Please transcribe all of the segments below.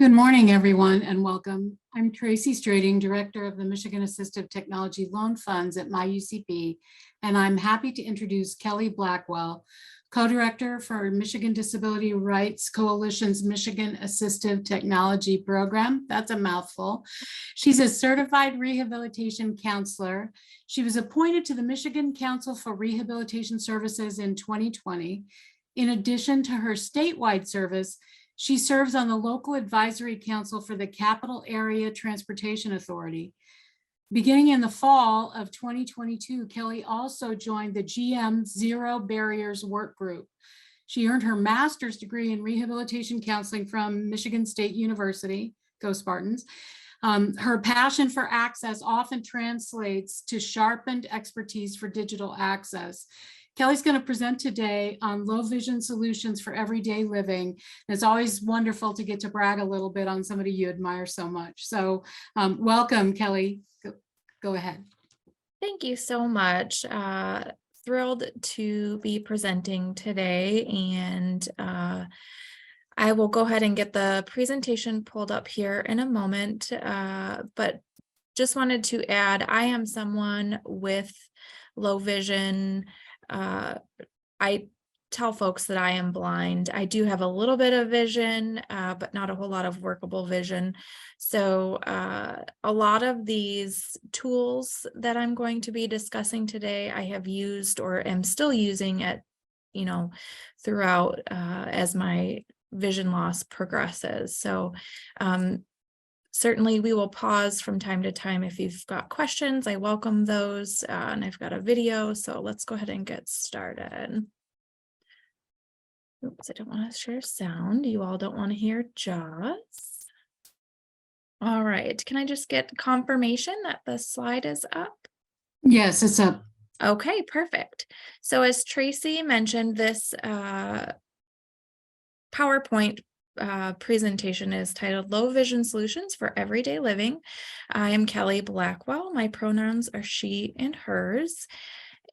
Good morning, everyone, and welcome. I'm Tracy Strading, Director of the Michigan Assistive Technology Loan Funds at MI-UCP, and I'm happy to introduce Kellie Blackwell, Co-Director for Michigan Disability Rights Coalition's Michigan Assistive Technology Program. That's a mouthful. She's a certified rehabilitation counselor. She was appointed to the Michigan Council for Rehabilitation Services in 2020. In addition to her statewide service, she serves on the local advisory council for the Capital Area Transportation Authority. Beginning in the fall of 2022, Kellie also joined the GM Zero Barriers Work Group. She earned her master's degree in rehabilitation counseling from Michigan State University, go Spartans. Her passion for access often translates to sharpened expertise for digital access. Kellie's going to present today on low vision solutions for everyday living. And it's always wonderful to get to brag a little bit on somebody you admire so much. So welcome, Kellie. Go ahead. Thank you so much. Thrilled to be presenting today, and I will go ahead and get the presentation pulled up here in a moment, but just wanted to add, I am someone with low vision. I tell folks that I am blind. I do have a little bit of vision, but not a whole lot of workable vision. So a lot of these tools that I'm going to be discussing today, I have used or am still using at, throughout as my vision loss progresses. So certainly we will pause from time to time. If you've got questions, I welcome those, and I've got a video, so let's go ahead and get started. Oops, I don't want to share sound. You all don't want to hear Jaws. All right, can I just get confirmation that the slide is up? Yes, it's up. Okay, perfect. So as Tracy mentioned, this PowerPoint presentation is titled Low Vision Solutions for Everyday Living. I am Kellie Blackwell. My pronouns are she and hers.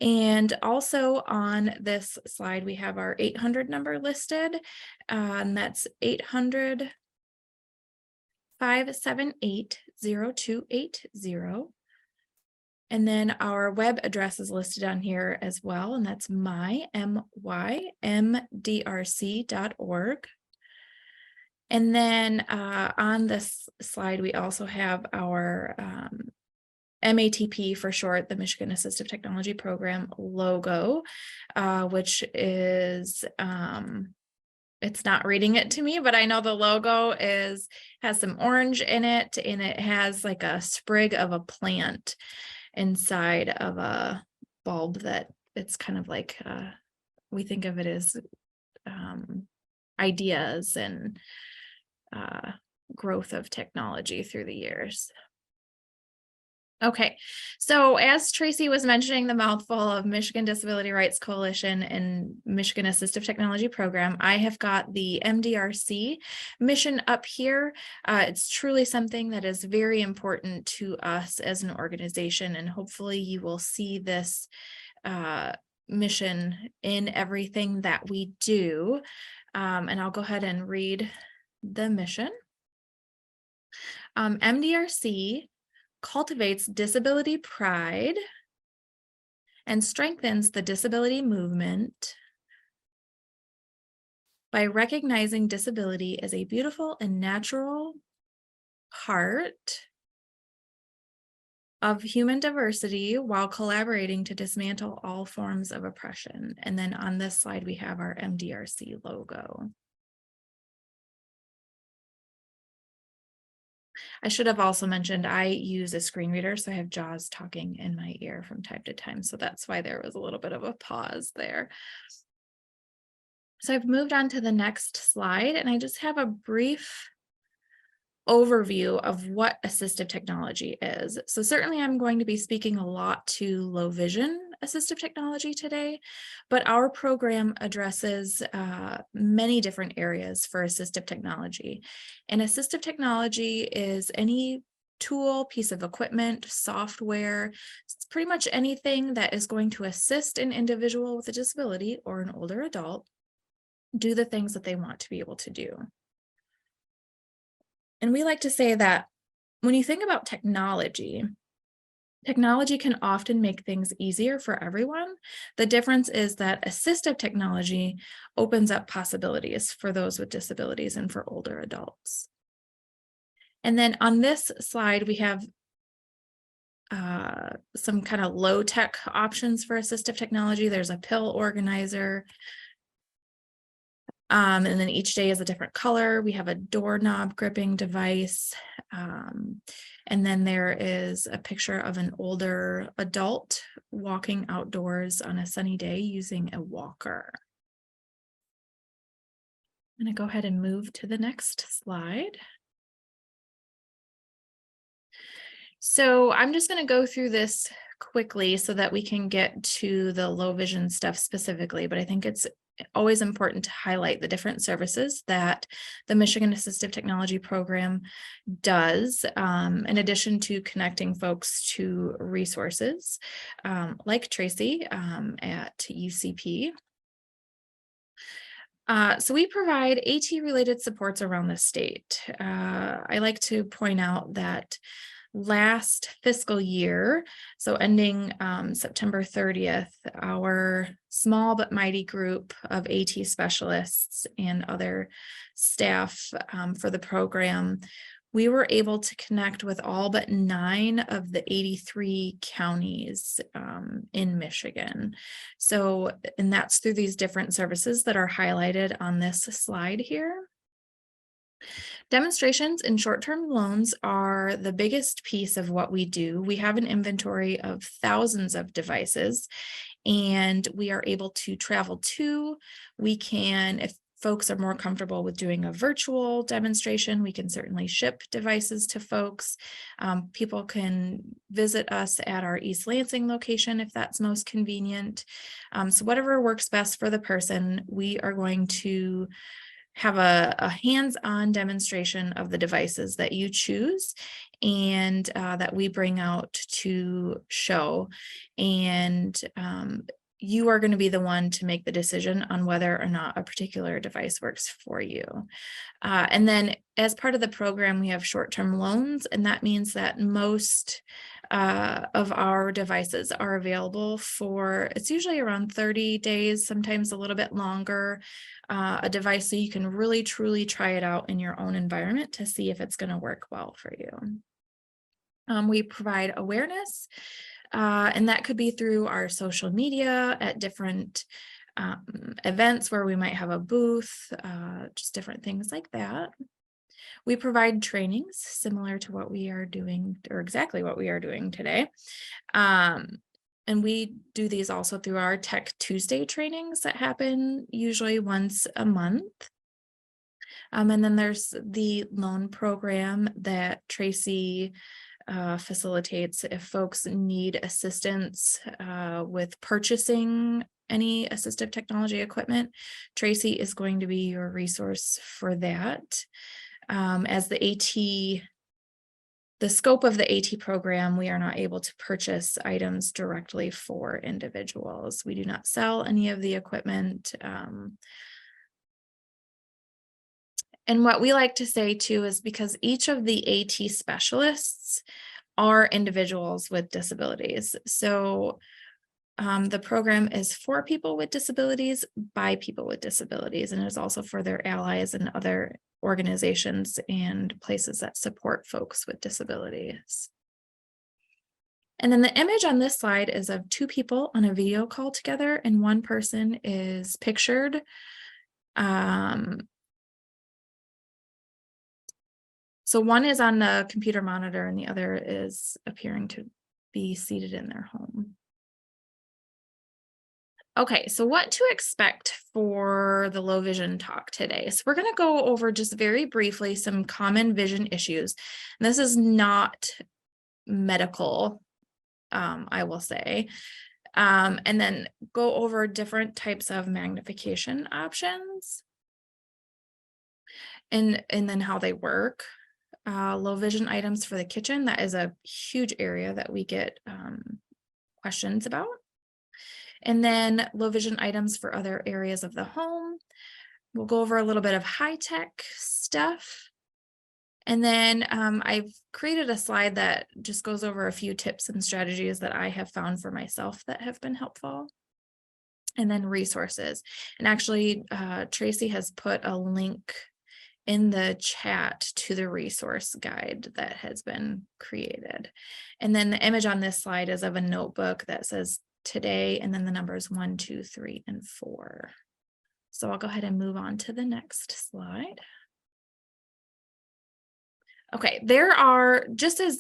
And also on this slide, we have our 800 number listed, and that's 800-578-0280. And then our web address is listed on here as well, and that's mymdrc.org. And then on this slide, we also have our MATP for short, the Michigan Assistive Technology Program logo, which is, it's not reading it to me, but I know the logo has some orange in it, and it has like a sprig of a plant inside of a bulb that it's kind of like, we think of it as ideas and growth of technology through the years. Okay, so as Tracy was mentioning, the mouthful of Michigan Disability Rights Coalition and Michigan Assistive Technology Program, I have got the MDRC mission up here. It's truly something that is very important to us as an organization, and hopefully you will see this mission in everything that we do. And I'll go ahead and read the mission. MDRC cultivates disability pride and strengthens the disability movement by recognizing disability as a beautiful and natural part of human diversity while collaborating to dismantle all forms of oppression. And then on this slide, we have our MDRC logo. I should have also mentioned I use a screen reader, so I have Jaws talking in my ear from time to time. So that's why there was a little bit of a pause there. So I've moved on to the next slide, and I just have a brief overview of what assistive technology is. So certainly I'm going to be speaking a lot to low vision assistive technology today, but our program addresses many different areas for assistive technology. And assistive technology is any tool, piece of equipment, software. It's pretty much anything that is going to assist an individual with a disability or an older adult do the things that they want to be able to do. And we like to say that when you think about technology, technology can often make things easier for everyone. The difference is that assistive technology opens up possibilities for those with disabilities and for older adults. And then on this slide, we have some kind of low tech options for assistive technology. There's a pill organizer. And then each day is a different color. We have a doorknob gripping device. And then there is a picture of an older adult walking outdoors on a sunny day using a walker. I'm going to go ahead and move to the next slide. So I'm just going to go through this quickly so that we can get to the low vision stuff specifically, but I think it's always important to highlight the different services that the Michigan Assistive Technology Program does, in addition to connecting folks to resources like Tracy at UCP. So we provide AT-related supports around the state. I like to point out that last fiscal year, so ending September 30th, our small but mighty group of AT specialists and other staff for the program, we were able to connect with all but 9 of the 83 counties in Michigan. So, and that's through these different services that are highlighted on this slide here. Demonstrations and short-term loans are the biggest piece of what we do. We have an inventory of thousands of devices, and we are able to travel to. We can, if folks are more comfortable with doing a virtual demonstration, we can certainly ship devices to folks. People can visit us at our East Lansing location if that's most convenient. So whatever works best for the person, we are going to have a hands-on demonstration of the devices that you choose and that we bring out to show. And you are going to be the one to make the decision on whether or not a particular device works for you. And then as part of the program, we have short-term loans, and that means that most of our devices are available for, it's usually around 30 days, sometimes a little bit longer, a device so you can really truly try it out in your own environment to see if it's going to work well for you. We provide awareness, and that could be through our social media at different events where we might have a booth, just different things like that. We provide trainings similar to what we are doing, or exactly what we are doing today. And we do these also through our Tech Tuesday trainings that happen usually once a month. And then there's the loan program that Tracy facilitates if folks need assistance with purchasing any assistive technology equipment. Tracy is going to be your resource for that. As the scope of the AT program, we are not able to purchase items directly for individuals. We do not sell any of the equipment. And what we like to say too is because each of the AT specialists are individuals with disabilities. So the program is for people with disabilities by people with disabilities, and is also for their allies and other organizations and places that support folks with disabilities. And then the image on this slide is of 2 people on a video call together, and one person is pictured. So one is on the computer monitor and the other is appearing to be seated in their home. Okay, so what to expect for the low vision talk today? So we're going to go over just very briefly some common vision issues. And this is not medical, I will say. And then go over different types of magnification options and then how they work. Low vision items for the kitchen, that is a huge area that we get questions about. And then low vision items for other areas of the home. We'll go over a little bit of high-tech stuff. And then I've created a slide that just goes over a few tips and strategies that I have found for myself that have been helpful. And then resources. And actually, Tracy has put a link in the chat to the resource guide that has been created. And then the image on this slide is of a notebook that says today, and then the numbers 1, 2, 3, and 4. So I'll go ahead and move on to the next slide. Okay, there are, just as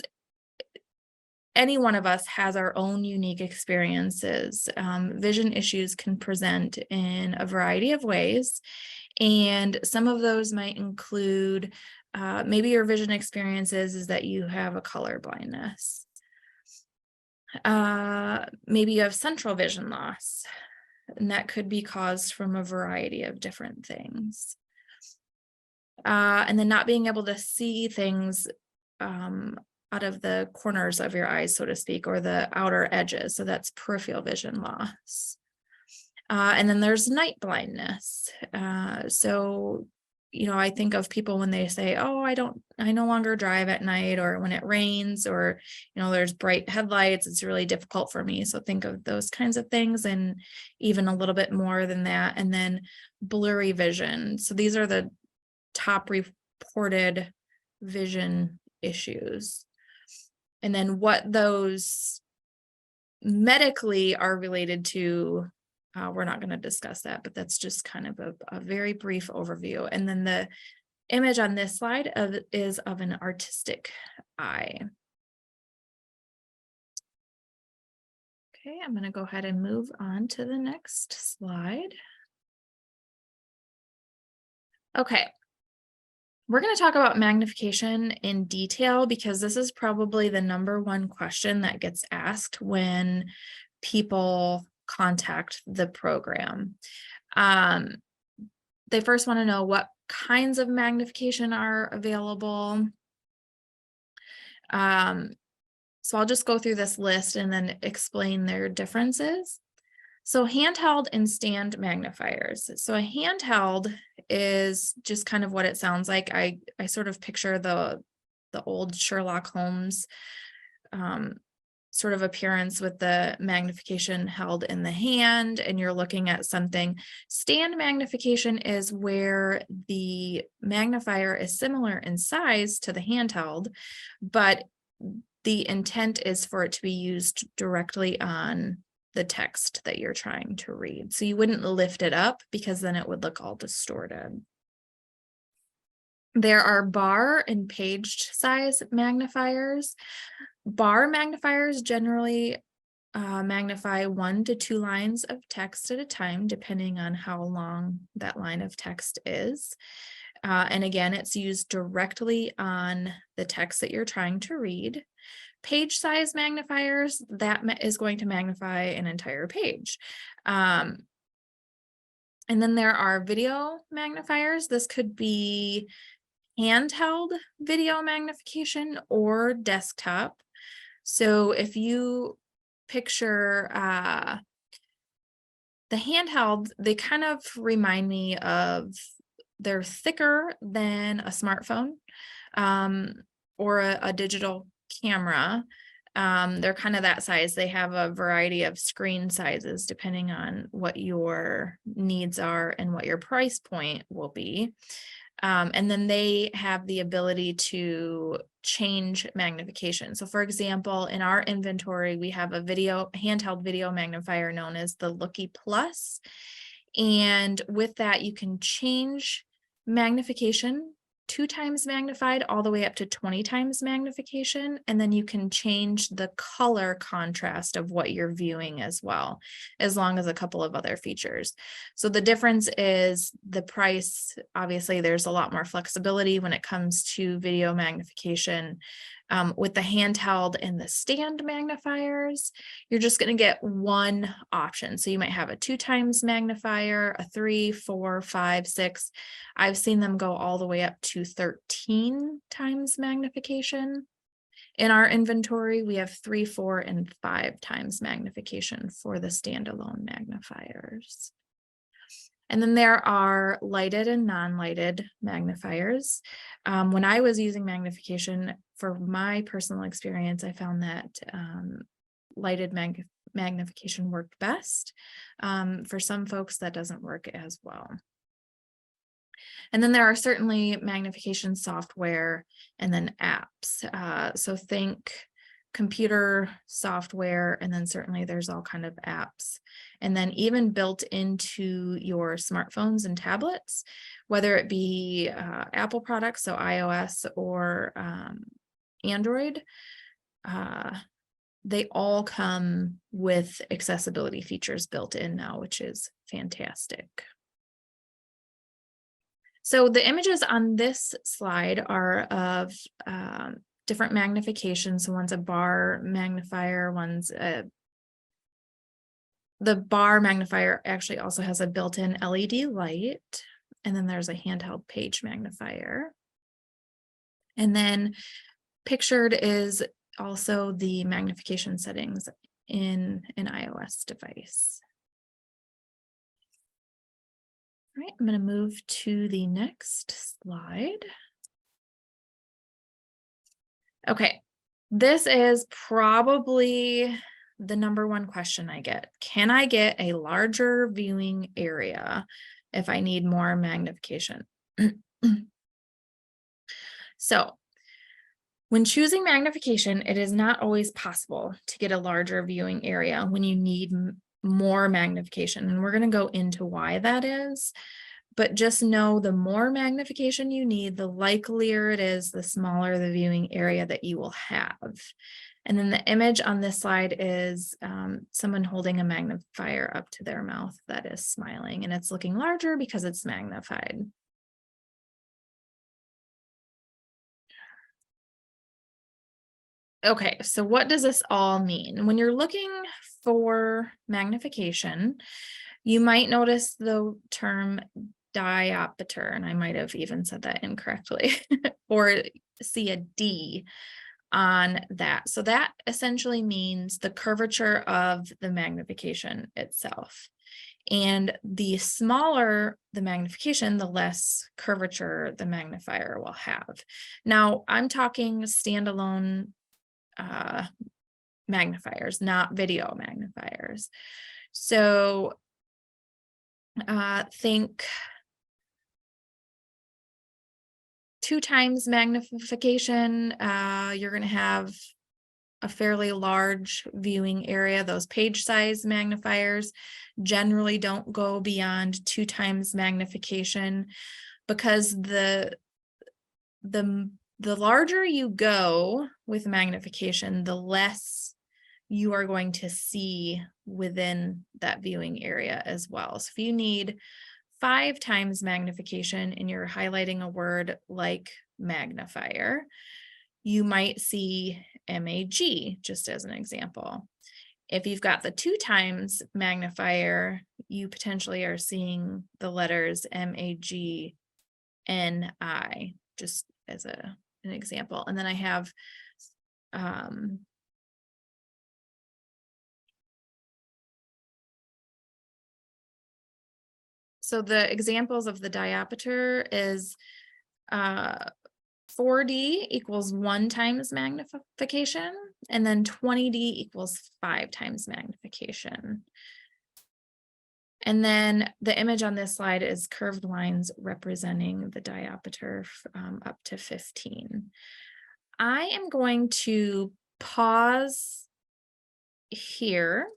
any one of us has our own unique experiences, vision issues can present in a variety of ways. And some of those might include, maybe your vision experiences is that you have a color blindness. Maybe you have central vision loss, and that could be caused from a variety of different things. And then not being able to see things out of the corners of your eyes, so to speak, or the outer edges. So that's peripheral vision loss. And then there's night blindness. So, I think of people when they say, oh, I no longer drive at night, or when it rains, or, there's bright headlights, it's really difficult for me. So think of those kinds of things, and even a little bit more than that. And then blurry vision. So these are the top reported vision issues. And then what those medically are related to, we're not going to discuss that, but that's just kind of a very brief overview. And then the image on this slide is of an artistic eye. Okay, I'm going to go ahead and move on to the next slide. Okay. We're going to talk about magnification in detail because this is probably the #1 question that gets asked when people contact the program. They first want to know what kinds of magnification are available. So I'll just go through this list and then explain their differences. So handheld and stand magnifiers. So a handheld is just kind of what it sounds like. I sort of picture the old Sherlock Holmes sort of appearance with the magnification held in the hand, and you're looking at something. Stand magnification is where the magnifier is similar in size to the handheld, but the intent is for it to be used directly on the text that you're trying to read. So you wouldn't lift it up because then it would look all distorted. There are bar and paged size magnifiers. Bar magnifiers generally magnify 1 to 2 lines of text at a time, depending on how long that line of text is. And again, it's used directly on the text that you're trying to read. Page size magnifiers, that is going to magnify an entire page. And then there are video magnifiers. This could be handheld video magnification or desktop. So if you picture the handheld, they kind of remind me of, they're thicker than a smartphone or a digital camera. They're kind of that size. They have a variety of screen sizes depending on what your needs are and what your price point will be. And then they have the ability to change magnification. So for example, in our inventory, we have a handheld video magnifier known as the Looky Plus. And with that, you can change magnification 2 times magnified all the way up to 20 times magnification. And then you can change the color contrast of what you're viewing as well, as long as a couple of other features. So the difference is the price. Obviously, there's a lot more flexibility when it comes to video magnification. With the handheld and the stand magnifiers, you're just going to get one option. So you might have a 2 times magnifier, a 3, 4, 5, 6. I've seen them go all the way up to 13 times magnification. In our inventory, we have 3, 4, and 5 times magnification for the standalone magnifiers. And then there are lighted and non-lighted magnifiers. When I was using magnification, for my personal experience, I found that lighted magnification worked best. For some folks, that doesn't work as well. And then there are certainly magnification software and then apps. So think computer software, and then certainly there's all kind of apps. And then even built into your smartphones and tablets, whether it be Apple products, so iOS or Android, they all come with accessibility features built in now, which is fantastic. So the images on this slide are of different magnifications. So one's a bar magnifier, the bar magnifier actually also has a built-in LED light, and then there's a handheld page magnifier. And then pictured is also the magnification settings in an iOS device. All right, I'm going to move to the next slide. Okay, this is probably the number one question I get. Can I get a larger viewing area if I need more magnification? So when choosing magnification, it is not always possible to get a larger viewing area when you need more magnification. And we're going to go into why that is. But just know the more magnification you need, the likelier it is, the smaller the viewing area that you will have. And then the image on this slide is someone holding a magnifier up to their mouth that is smiling, and it's looking larger because it's magnified. Okay, so what does this all mean? When you're looking for magnification, you might notice the term diopter, and I might have even said that incorrectly, or see a D on that. So that essentially means the curvature of the magnification itself. And the smaller the magnification, the less curvature the magnifier will have. Now, I'm talking standalone magnifiers, not video magnifiers. So think 2 times magnification, you're going to have a fairly large viewing area. Those page size magnifiers generally don't go beyond 2 times magnification, because the larger you go with magnification, the less you are going to see within that viewing area as well. So if you need 5 times magnification and you're highlighting a word like magnifier, you might see MAG, just as an example. If you've got the 2 times magnifier, you potentially are seeing the letters MAGNI, just as an example. And then I have so the examples of the diopter is 4D equals 1 times magnification, and then 20D equals 5 times magnification. And then the image on this slide is curved lines representing the diopter up to 15. I am going to pause here.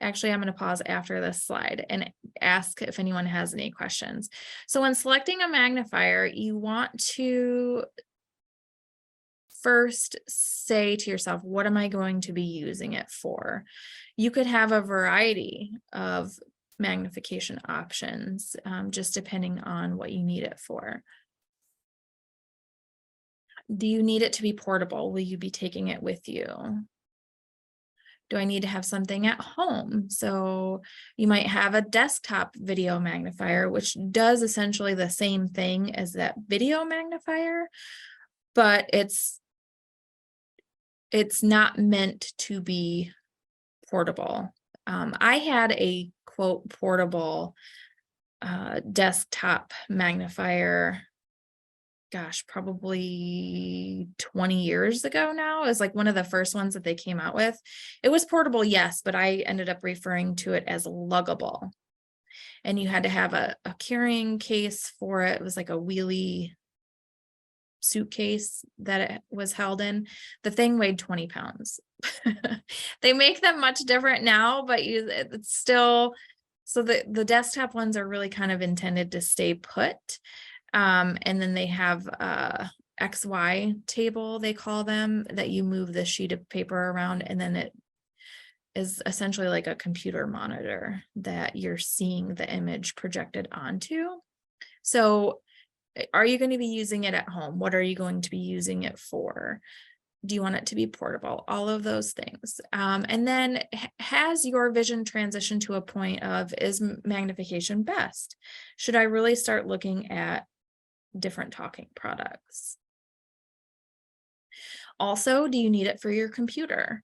Actually, I'm going to pause after this slide and ask if anyone has any questions. So when selecting a magnifier, you want to first say to yourself, what am I going to be using it for? You could have a variety of magnification options, just depending on what you need it for. Do you need it to be portable? Will you be taking it with you? Do I need to have something at home? So you might have a desktop video magnifier, which does essentially the same thing as that video magnifier, but it's not meant to be portable. I had a quote portable desktop magnifier, gosh, probably 20 years ago now. Is like one of the first ones that they came out with. It was portable, yes, but I ended up referring to it as luggable. And you had to have a carrying case for it. It was like a wheelie suitcase that it was held in. The thing weighed 20 pounds. They make them much different now, but it's still, so the desktop ones are really kind of intended to stay put. And then they have XY table, they call them, that you move the sheet of paper around, and then it is essentially like a computer monitor that you're seeing the image projected onto. So are you going to be using it at home? What are you going to be using it for? Do you want it to be portable? All of those things. And then has your vision transitioned to a point of, is magnification best? Should I really start looking at different talking products? Also, do you need it for your computer?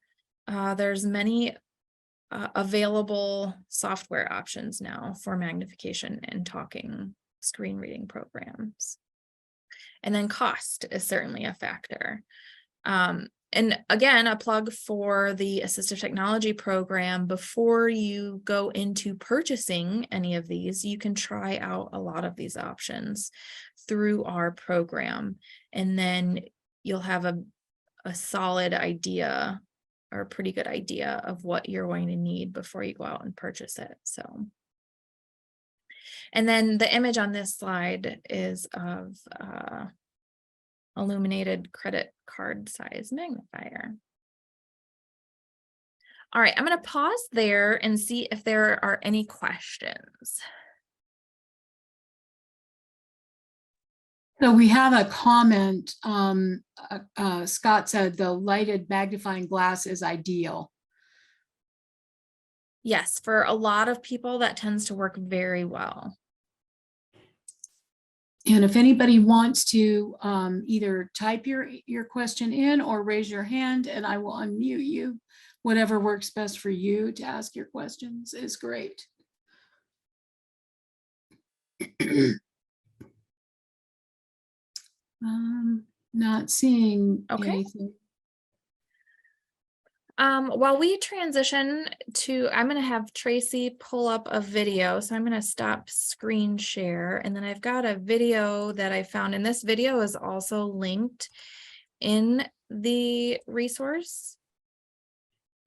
There's many available software options now for magnification and talking screen reading programs. And then cost is certainly a factor. And again, a plug for the assistive technology program. Before you go into purchasing any of these, you can try out a lot of these options through our program, and then you'll have a solid idea, or a pretty good idea, of what you're going to need before you go out and purchase it. So, and then the image on this slide is of illuminated credit card size magnifier. All right, I'm going to pause there and see if there are any questions. So we have a comment. Scott said the lighted magnifying glass is ideal. Yes, for a lot of people, that tends to work very well. And if anybody wants to either type your question in or raise your hand, and I will unmute you. Whatever works best for you to ask your questions is great. Not seeing anything. While we transition to, I'm going to have Tracy pull up a video. So I'm going to stop screen share. And then I've got a video that I found, and this video is also linked in the resource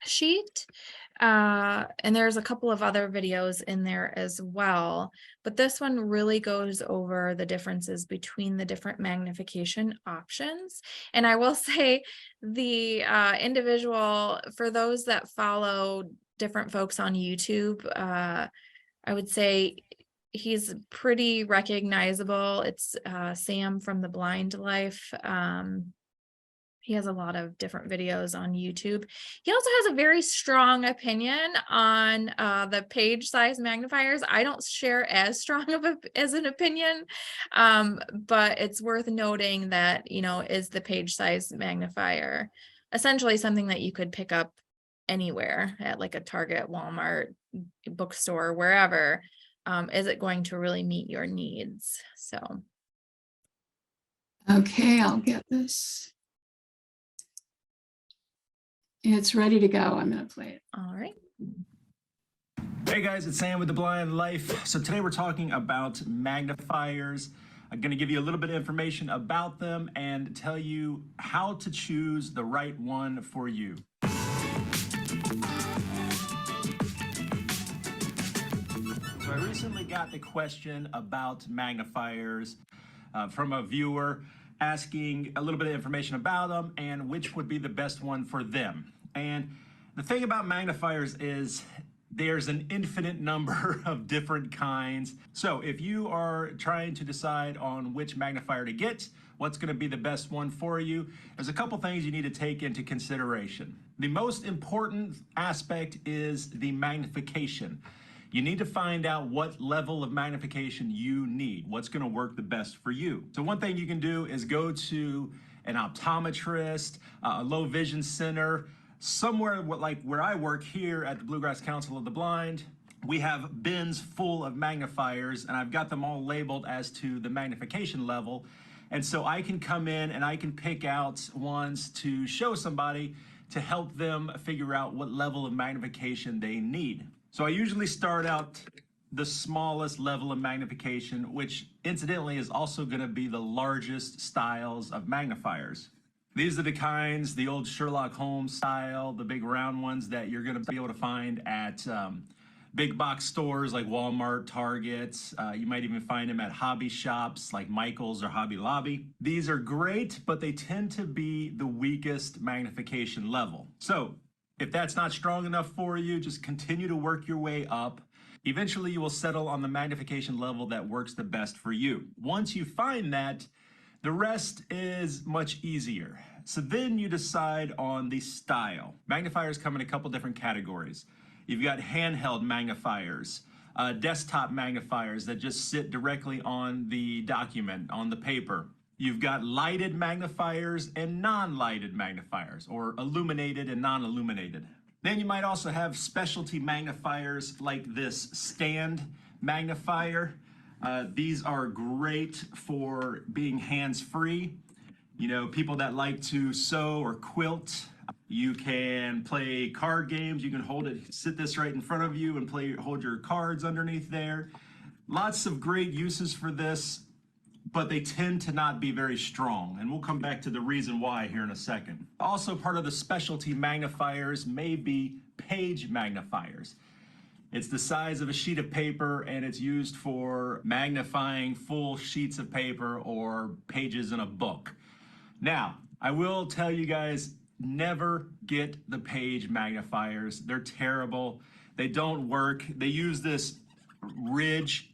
sheet. And there's a couple of other videos in there as well, but this one really goes over the differences between the different magnification options. And I will say the individual, for those that follow different folks on YouTube, I would say he's pretty recognizable. It's Sam from The Blind Life. He has a lot of different videos on YouTube. He also has a very strong opinion on the page size magnifiers. I don't share as strong of as an opinion, but it's worth noting that, you know, is the page size magnifier essentially something that you could pick up anywhere at like a Target, Walmart, bookstore, wherever? Is it going to really meet your needs? So. Okay, I'll get this. It's ready to go. I'm going to play it. All right. Hey guys, it's Sam with The Blind Life. So today we're talking about magnifiers. I'm going to give you a little bit of information about them and tell you how to choose the right one for you. So I recently got the question about magnifiers from a viewer asking a little bit of information about them and which would be the best one for them. And the thing about magnifiers is there's an infinite number of different kinds. So if you are trying to decide on which magnifier to get, what's going to be the best one for you, there's a couple things you need to take into consideration. The most important aspect is the magnification. You need to find out what level of magnification you need, what's going to work the best for you. So one thing you can do is go to an optometrist, a low vision center, somewhere like where I work here at the Bluegrass Council of the Blind. we have bins full of magnifiers, and I've got them all labeled as to the magnification level. And so I can come in and I can pick out ones to show somebody to help them figure out what level of magnification they need. So I usually start out the smallest level of magnification, which incidentally is also going to be the largest styles of magnifiers. These are the kinds, the old Sherlock Holmes style, the big round ones that you're going to be able to find at big box stores like Walmart, Target. You might even find them at hobby shops like Michael's or Hobby Lobby. These are great, but they tend to be the weakest magnification level. So if that's not strong enough for you, just continue to work your way up. Eventually you will settle on the magnification level that works the best for you. Once you find that, the rest is much easier. So then you decide on the style. Magnifiers come in a couple different categories. You've got handheld magnifiers, desktop magnifiers that just sit directly on the document, on the paper. You've got lighted magnifiers and non-lighted magnifiers, or illuminated and non-illuminated. Then you might also have specialty magnifiers like this stand magnifier. These are great for being hands-free. You know, people that like to sew or quilt. You can play card games. You can hold it, sit this right in front of you and hold your cards underneath there. Lots of great uses for this, but they tend to not be very strong. And we'll come back to the reason why here in a second. Also part of the specialty magnifiers may be page magnifiers. It's the size of a sheet of paper and it's used for magnifying full sheets of paper or pages in a book. Now, I will tell you guys, never get the page magnifiers. They're terrible. They don't work. They use this ridge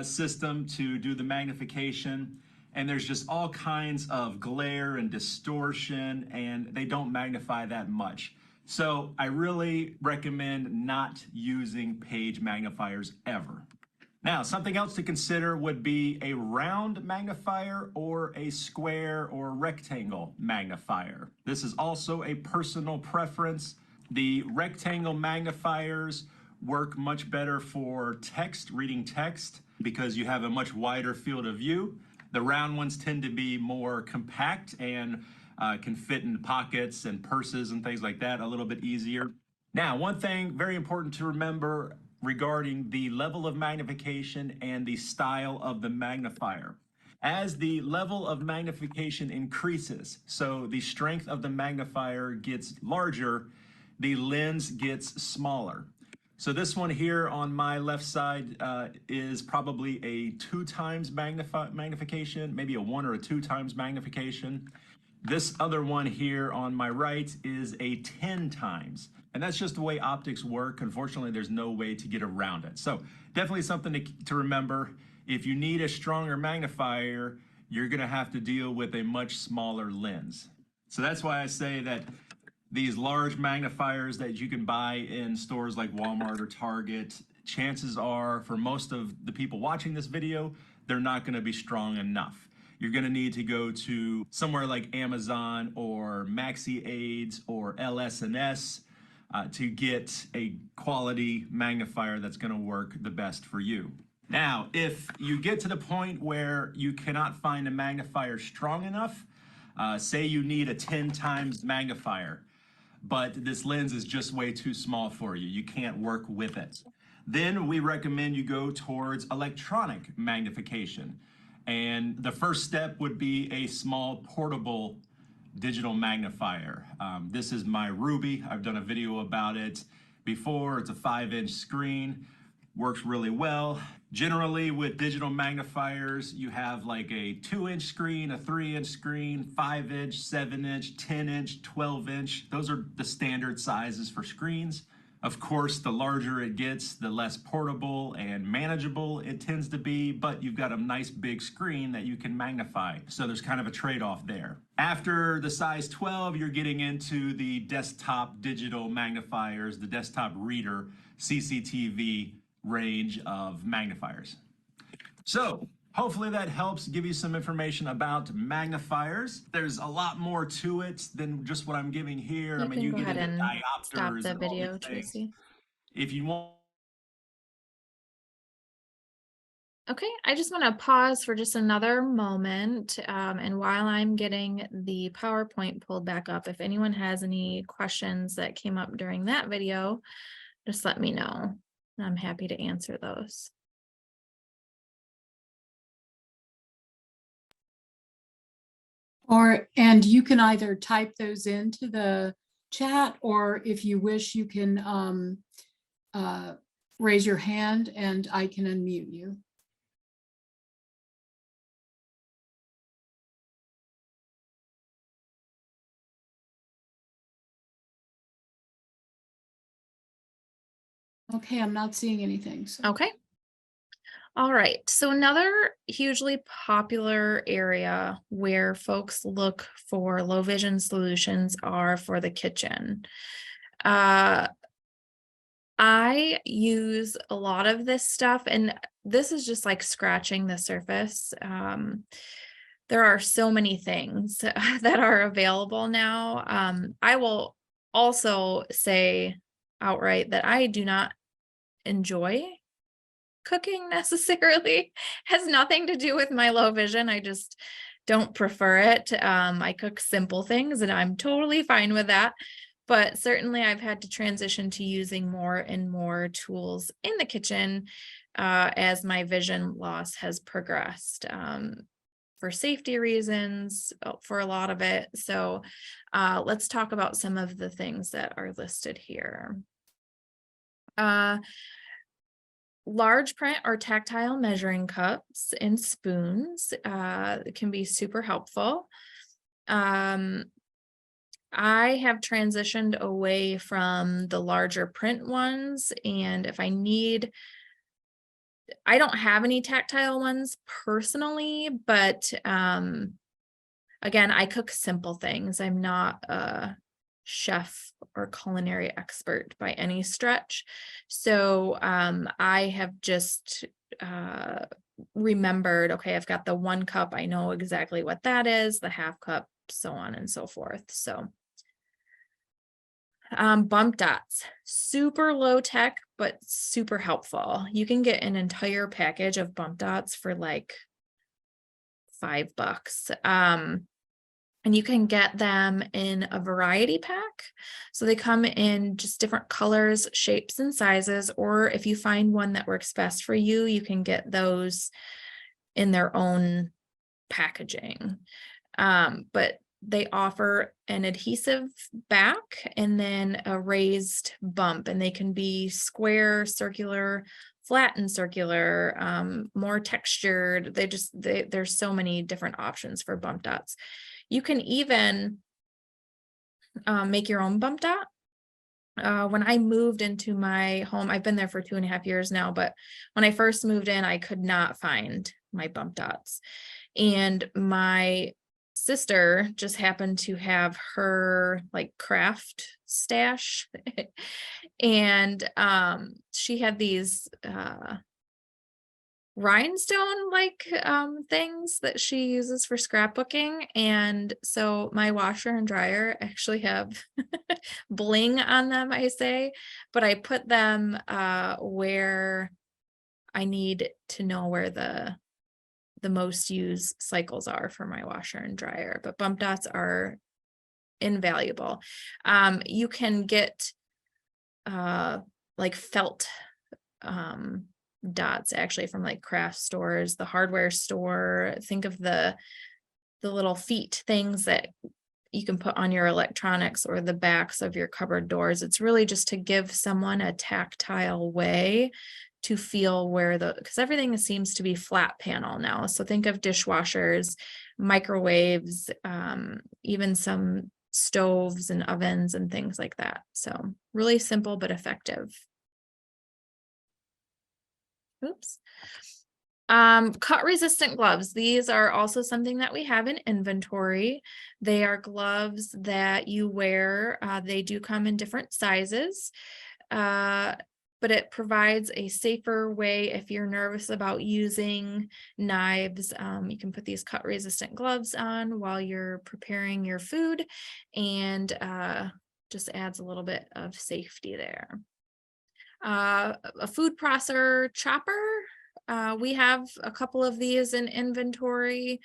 system to do the magnification, and there's just all kinds of glare and distortion, and they don't magnify that much. So I really recommend not using page magnifiers ever. Now, something else to consider would be a round magnifier or a square or rectangle magnifier. This is also a personal preference. The rectangle magnifiers work much better for text, reading text, because you have a much wider field of view. The round ones tend to be more compact and can fit in pockets and purses and things like that a little bit easier. Now, one thing very important to remember regarding the level of magnification and the style of the magnifier. As the level of magnification increases, so the strength of the magnifier gets larger, the lens gets smaller. So this one here on my left side is probably a 2 times magnification, maybe a 1 or a 2 times magnification. This other one here on my right is a 10 times. And that's just the way optics work. Unfortunately, there's no way to get around it. So definitely something to remember. If you need a stronger magnifier, you're gonna have to deal with a much smaller lens. So that's why I say that these large magnifiers that you can buy in stores like Walmart or Target, chances are for most of the people watching this video, they're not gonna be strong enough. You're gonna need to go to somewhere like Amazon or Maxi Aids or LS&S to get a quality magnifier that's gonna work the best for you. Now, if you get to the point where you cannot find a magnifier strong enough, say you need a 10 times magnifier, but this lens is just way too small for you, you can't work with it, then we recommend you go towards electronic magnification. And the first step would be a small portable digital magnifier. This is my Ruby. I've done a video about it before. It's a 5-inch screen, works really well. Generally with digital magnifiers, you have like a 2-inch screen, a 3-inch screen, 5-inch, 7-inch, 10-inch, 12-inch. Those are the standard sizes for screens. Of course, the larger it gets, the less portable and manageable it tends to be, but you've got a nice big screen that you can magnify. So there's kind of a trade-off there. After the size 12, you're getting into the desktop digital magnifiers, the desktop reader, CCTV range of magnifiers. So hopefully that helps give you some information about magnifiers. There's a lot more to it than just what I'm giving here. You can you go get ahead into and stop diopters the and all video, these things. Tracy. If you want Okay, I just want to pause for just another moment. And while I'm getting the PowerPoint pulled back up, if anyone has any questions that came up during that video, just let me know. I'm happy to answer those. And you can either type those into the chat, or if you wish, you can raise your hand and I can unmute you. Okay, I'm not seeing anything. So. Okay. All right. So another hugely popular area where folks look for low vision solutions are for the kitchen. I use a lot of this stuff, and this is just like scratching the surface. There are so many things that are available now. I will also say outright that I do not enjoy cooking necessarily. Has nothing to do with my low vision. I just don't prefer it. I cook simple things and I'm totally fine with that. But certainly I've had to transition to using more and more tools in the kitchen as my vision loss has progressed. For safety reasons, for a lot of it. So let's talk about some of the things that are listed here. Large print or tactile measuring cups and spoons can be super helpful. I have transitioned away from the larger print ones, and if I need, I don't have any tactile ones personally, but again, I cook simple things. I'm not a chef or culinary expert by any stretch. So I have just remembered, okay, I've got the 1 cup. I know exactly what that is, the half cup, so on and so forth. So bump dots, super low tech, but super helpful. You can get an entire package of bump dots for like $5. And you can get them in a variety pack. So they come in just different colors, shapes, and sizes. Or if you find one that works best for you, you can get those in their own packaging. But they offer an adhesive back and then a raised bump, and they can be square, circular, flat and circular, more textured. There's so many different options for bump dots. You can even make your own bump dot. When I moved into my home, I've been there for 2.5 years now, but when I first moved in, I could not find my bump dots. And my sister just happened to have her like craft stash. And she had these rhinestone like things that she uses for scrapbooking, and so my washer and dryer actually have bling on them, I say, but I put them where I need to know where the most used cycles are for my washer and dryer. But bump dots are invaluable. You can get like felt dots actually from like craft stores, the hardware store. Think of the little feet things that you can put on your electronics or the backs of your cupboard doors. It's really just to give someone a tactile way to feel where because everything seems to be flat panel now. So think of dishwashers, microwaves, even some stoves and ovens and things like that. So really simple but effective. Oops. Cut resistant gloves. These are also something that we have in inventory. They are gloves that you wear. They do come in different sizes, but it provides a safer way if you're nervous about using knives. You can put these cut resistant gloves on while you're preparing your food, and just adds a little bit of safety there. A food processor chopper We have a couple of these in inventory,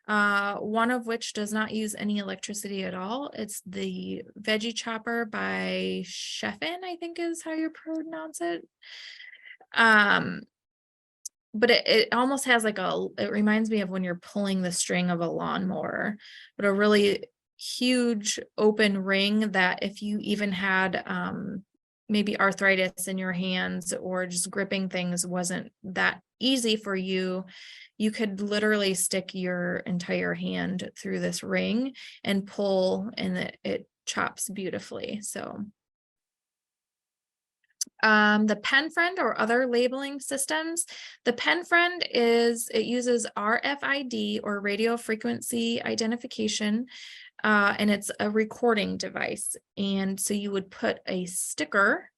one of which does not use any electricity at all. It's the Veggie Chopper by Chefin, I think is how you pronounce it. But it almost has like it reminds me of when you're pulling the string of a lawnmower, but a really huge open ring that if you even had maybe arthritis in your hands or just gripping things wasn't that easy for you, you could literally stick your entire hand through this ring and pull, and it chops beautifully. So the Pen Friend or other labeling systems. The Pen Friend it uses RFID or radio frequency identification, and it's a recording device. And so you would put a sticker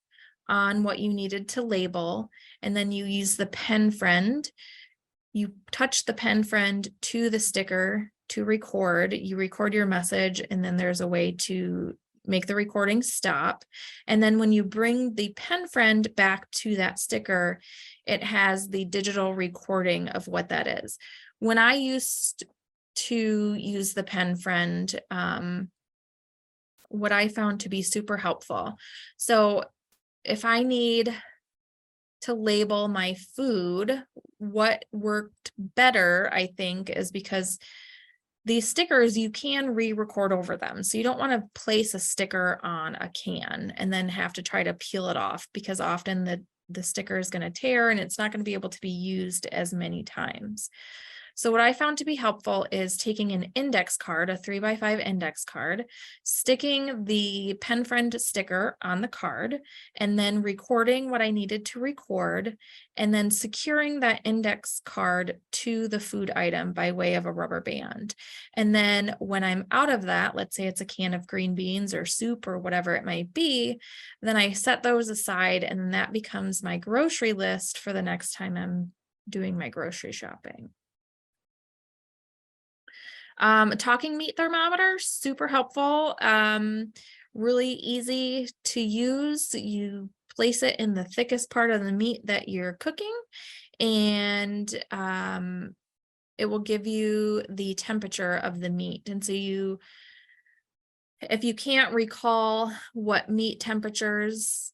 on what you needed to label, and then you use the Pen Friend. You touch the Pen Friend to the sticker to record. You record your message, and then there's a way to make the recording stop. And then when you bring the Pen Friend back to that sticker, it has the digital recording of what that is. When I used to use the Pen Friend, what I found to be super helpful. So if I need to label my food, what worked better, I think, is because these stickers, you can re-record over them. So you don't want to place a sticker on a can and then have to try to peel it off, because often the sticker is going to tear and it's not going to be able to be used as many times. So what I found to be helpful is taking an index card, a 3x5 index card, sticking the Pen Friend sticker on the card, and then recording what I needed to record, and then securing that index card to the food item by way of a rubber band. And then when I'm out of that, let's say it's a can of green beans or soup or whatever it might be, then I set those aside, and that becomes my grocery list for the next time I'm doing my grocery shopping. Talking meat thermometer, super helpful, really easy to use. You place it in the thickest part of the meat that you're cooking, and it will give you the temperature of the meat. And so if you can't recall what meat temperatures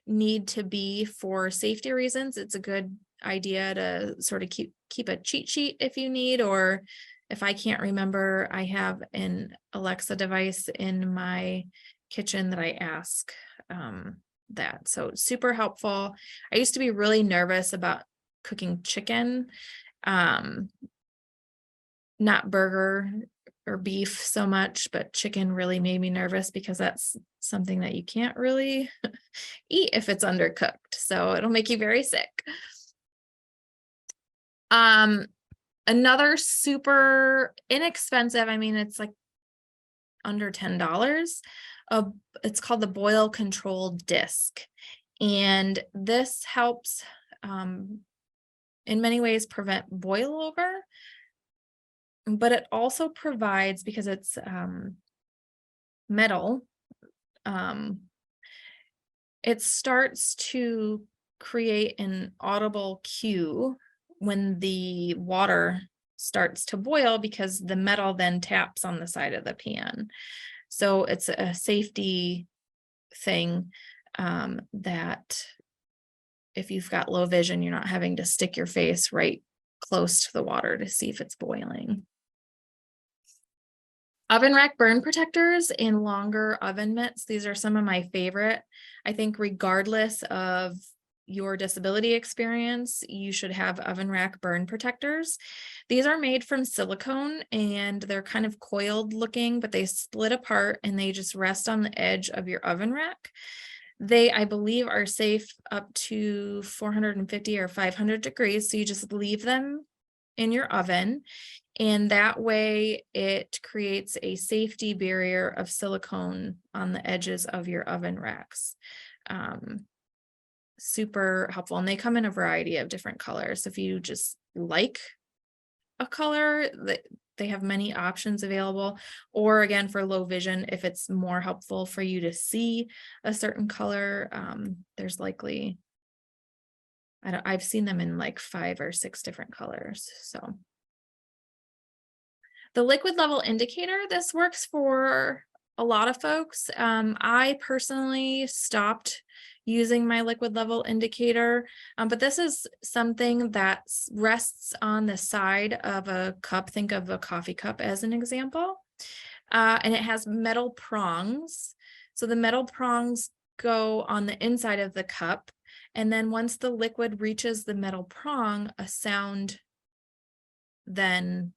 need to be for safety reasons, it's a good idea to sort of keep a cheat sheet if you need, or if I can't remember, I have an Alexa device in my kitchen that I ask that. So super helpful. I used to be really nervous about cooking chicken, not burger or beef so much, but chicken really made me nervous because that's something that you can't really eat if it's undercooked. So it'll make you very sick. Another super inexpensive, I mean, it's like under $10. It's called the Boil Control Disc. And this helps in many ways prevent boil over, but it also provides, because it's metal, it starts to create an audible cue when the water starts to boil, because the metal then taps on the side of the pan. So it's a safety thing that if you've got low vision, you're not having to stick your face right close to the water to see if it's boiling. Oven rack burn protectors and longer oven mitts. These are some of my favorite. I think regardless of your disability experience, you should have oven rack burn protectors. These are made from silicone and they're kind of coiled looking, but they split apart and they just rest on the edge of your oven rack. They, I believe, are safe up to 450 or 500 degrees. So you just leave them in your oven, and that way it creates a safety barrier of silicone on the edges of your oven racks. Super helpful, and they come in a variety of different colors. If you just like a color, they have many options available, or again, for low vision, if it's more helpful for you to see a certain color, there's likely I've seen them in like 5 or 6 different colors. So the liquid level indicator, this works for a lot of folks. I personally stopped using my liquid level indicator, but this is something that rests on the side of a cup. Think of a coffee cup as an example. And it has metal prongs. So the metal prongs go on the inside of the cup. And then once the liquid reaches the metal prong, a sound then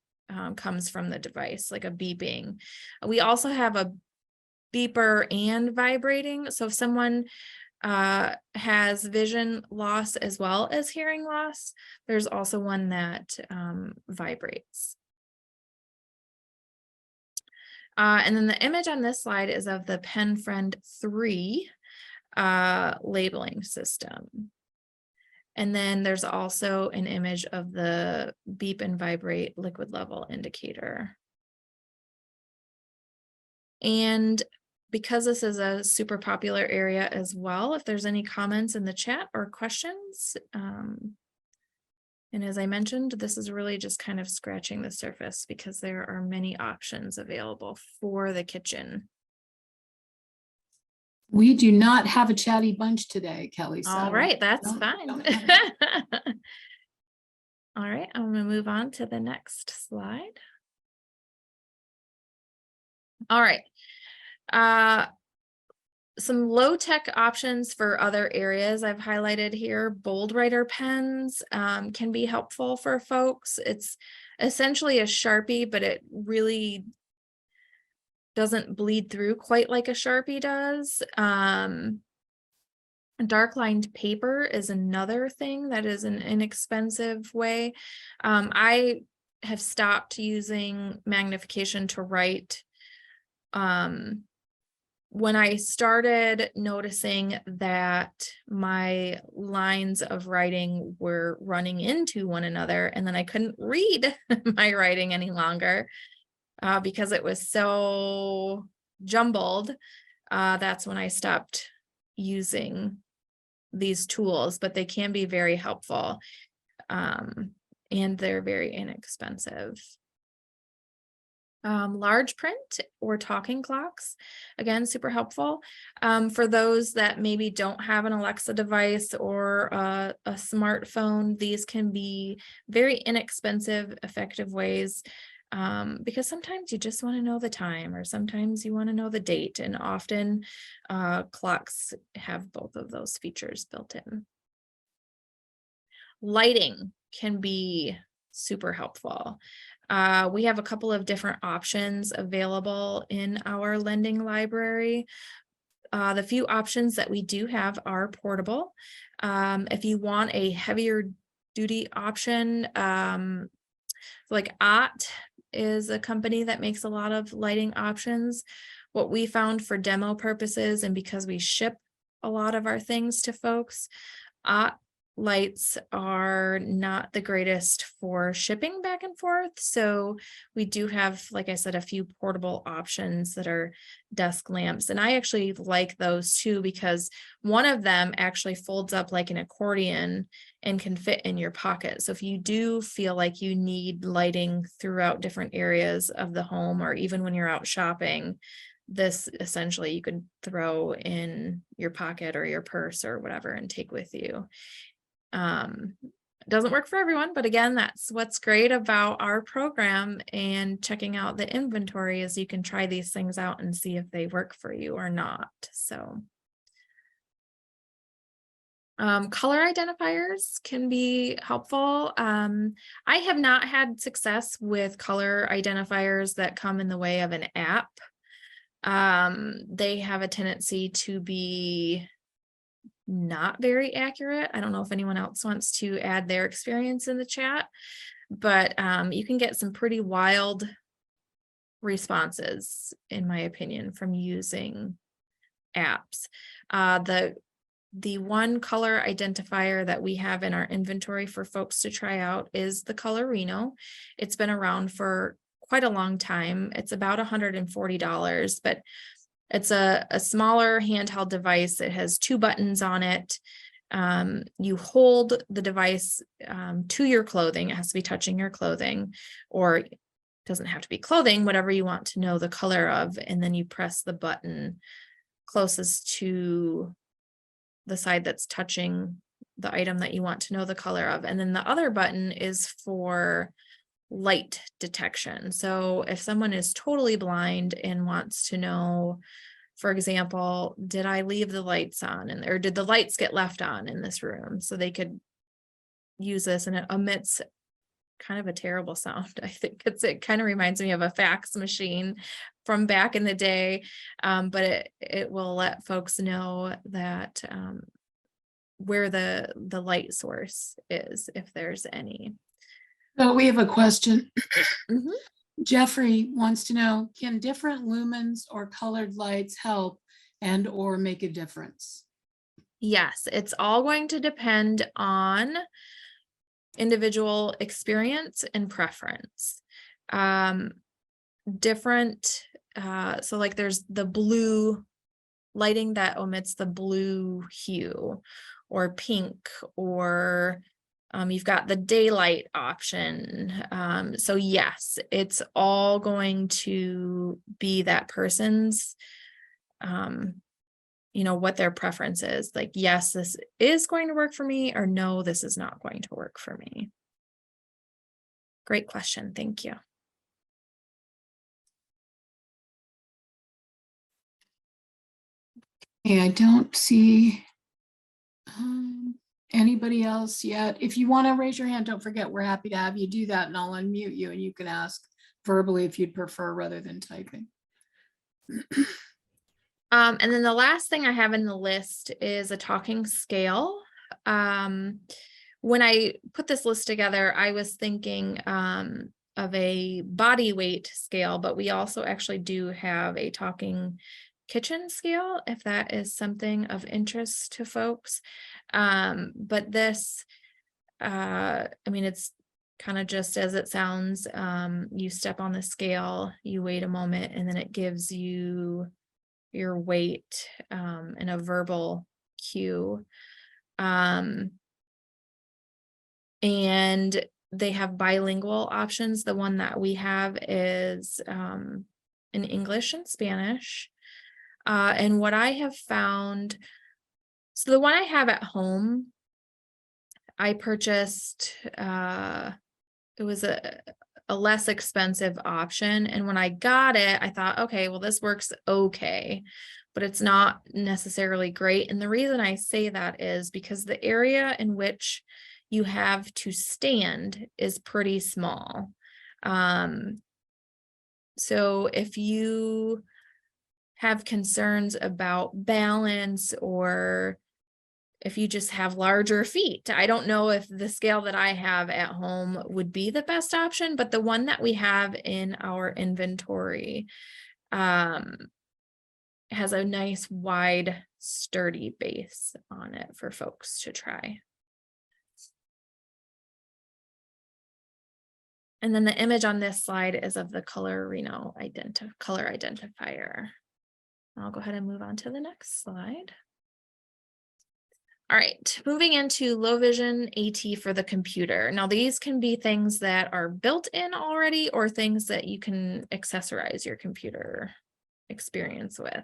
comes from the device, like a beeping. We also have a beeper and vibrating. So if someone has vision loss as well as hearing loss, there's also one that vibrates. And then the image on this slide is of the PenFriend 3 labeling system. And then there's also an image of the beep and vibrate liquid level indicator. And because this is a super popular area as well, if there's any comments in the chat or questions, and as I mentioned, this is really just kind of scratching the surface because there are many options available for the kitchen. We do not have a chatty bunch today, Kelly. All right, that's fine. don't have it. All right, I'm going to move on to the next slide. All right. Some low-tech options for other areas I've highlighted here. Bold writer pens can be helpful for folks. It's essentially a Sharpie, but it really doesn't bleed through quite like a Sharpie does. Dark lined paper is another thing that is an inexpensive way. I have stopped using magnification to write. When I started noticing that my lines of writing were running into one another, and then I couldn't read my writing any longer because it was so jumbled, that's when I stopped using these tools, but they can be very helpful, and they're very inexpensive. Large print or talking clocks, again, super helpful. For those that maybe don't have an Alexa device or a smartphone, these can be very inexpensive, effective ways, because sometimes you just want to know the time, or sometimes you want to know the date, and often clocks have both of those features built in. Lighting can be super helpful. We have a couple of different options available in our lending library. The few options that we do have are portable. If you want a heavier duty option, like OTT is a company that makes a lot of lighting options. What we found for demo purposes, and because we ship a lot of our things to folks, OTT lights are not the greatest for shipping back and forth. So we do have, like I said, a few portable options that are desk lamps. And I actually like those too, because one of them actually folds up like an accordion and can fit in your pocket. So if you do feel like you need lighting throughout different areas of the home, or even when you're out shopping, this essentially you could throw in your pocket or your purse or whatever and take with you. It doesn't work for everyone, but again, that's what's great about our program and checking out the inventory, is you can try these things out and see if they work for you or not. So color identifiers can be helpful. I have not had success with color identifiers that come in the way of an app. They have a tendency to be not very accurate. I don't know if anyone else wants to add their experience in the chat, but you can get some pretty wild responses, in my opinion, from using apps. The one color identifier that we have in our inventory for folks to try out is the Colorino. It's been around for quite a long time. It's about $140, but it's a smaller handheld device. It has 2 buttons on it. You hold the device to your clothing. It has to be touching your clothing, or it doesn't have to be clothing, whatever you want to know the color of. And then you press the button closest to the side that's touching the item that you want to know the color of. And then the other button is for light detection. So if someone is totally blind and wants to know, for example, did I leave the lights on, or did the lights get left on in this room? So they could use this, and it emits kind of a terrible sound. I think it kind of reminds me of a fax machine from back in the day, but it will let folks know that where the light source is, if there's any. So we have a question. Mhm. Jeffrey wants to know, can different lumens or colored lights help and or make a difference? Yes, it's all going to depend on individual experience and preference. Different, so like there's the blue lighting that omits the blue hue, or pink, or you've got the daylight option. So yes, it's all going to be that person's, what their preference is. Like, yes, this is going to work for me, or no, this is not going to work for me. Great question. Thank you. Okay, I don't see anybody else yet. If you want to raise your hand, don't forget, we're happy to have you do that, and I'll unmute you and you can ask verbally if you'd prefer rather than typing. And then the last thing I have in the list is a talking scale. When I put this list together, I was thinking of a body weight scale, but we also actually do have a talking kitchen scale, if that is something of interest to folks. But this, it's kind of just as it sounds. You step on the scale, you wait a moment, and then it gives you your weight in a verbal cue. And they have bilingual options. The one that we have is in English and Spanish. And what I have found, so the one I have at home, I purchased, it was a less expensive option. And when I got it, I thought, okay, well, this works okay, but it's not necessarily great. And the reason I say that is because the area in which you have to stand is pretty small. So if you have concerns about balance, or if you just have larger feet, I don't know if the scale that I have at home would be the best option, but the one that we have in our inventory has a nice wide, sturdy base on it for folks to try. And then the image on this slide is of the color Reno color identifier. I'll go ahead and move on to the next slide. All right, moving into low vision AT for the computer. Now, these can be things that are built in already, or things that you can accessorize your computer experience with.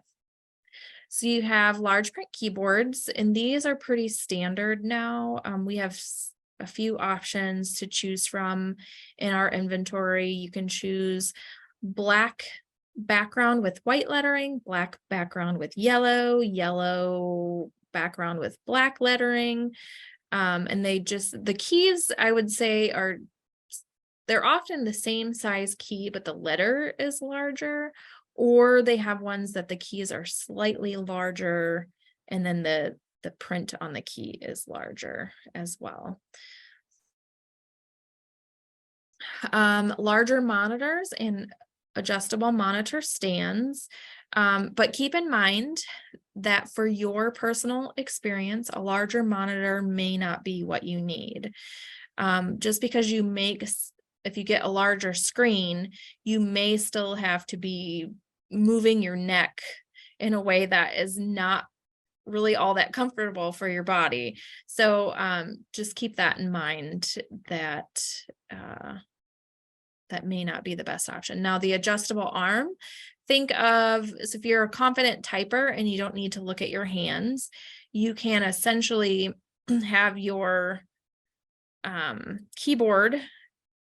So you have large print keyboards, and these are pretty standard now. We have a few options to choose from in our inventory. You can choose black background with white lettering, black background with yellow, yellow background with black lettering. And the keys, I would say, they're often the same size key, but the letter is larger, or they have ones that the keys are slightly larger, and then the print on the key is larger as well. Larger monitors and adjustable monitor stands, but keep in mind that for your personal experience, a larger monitor may not be what you need. Just because if you get a larger screen, you may still have to be moving your neck in a way that is not really all that comfortable for your body. So just keep that in mind, that that may not be the best option. Now, the adjustable arm, think of, so if you're a confident typer and you don't need to look at your hands, you can essentially have your keyboard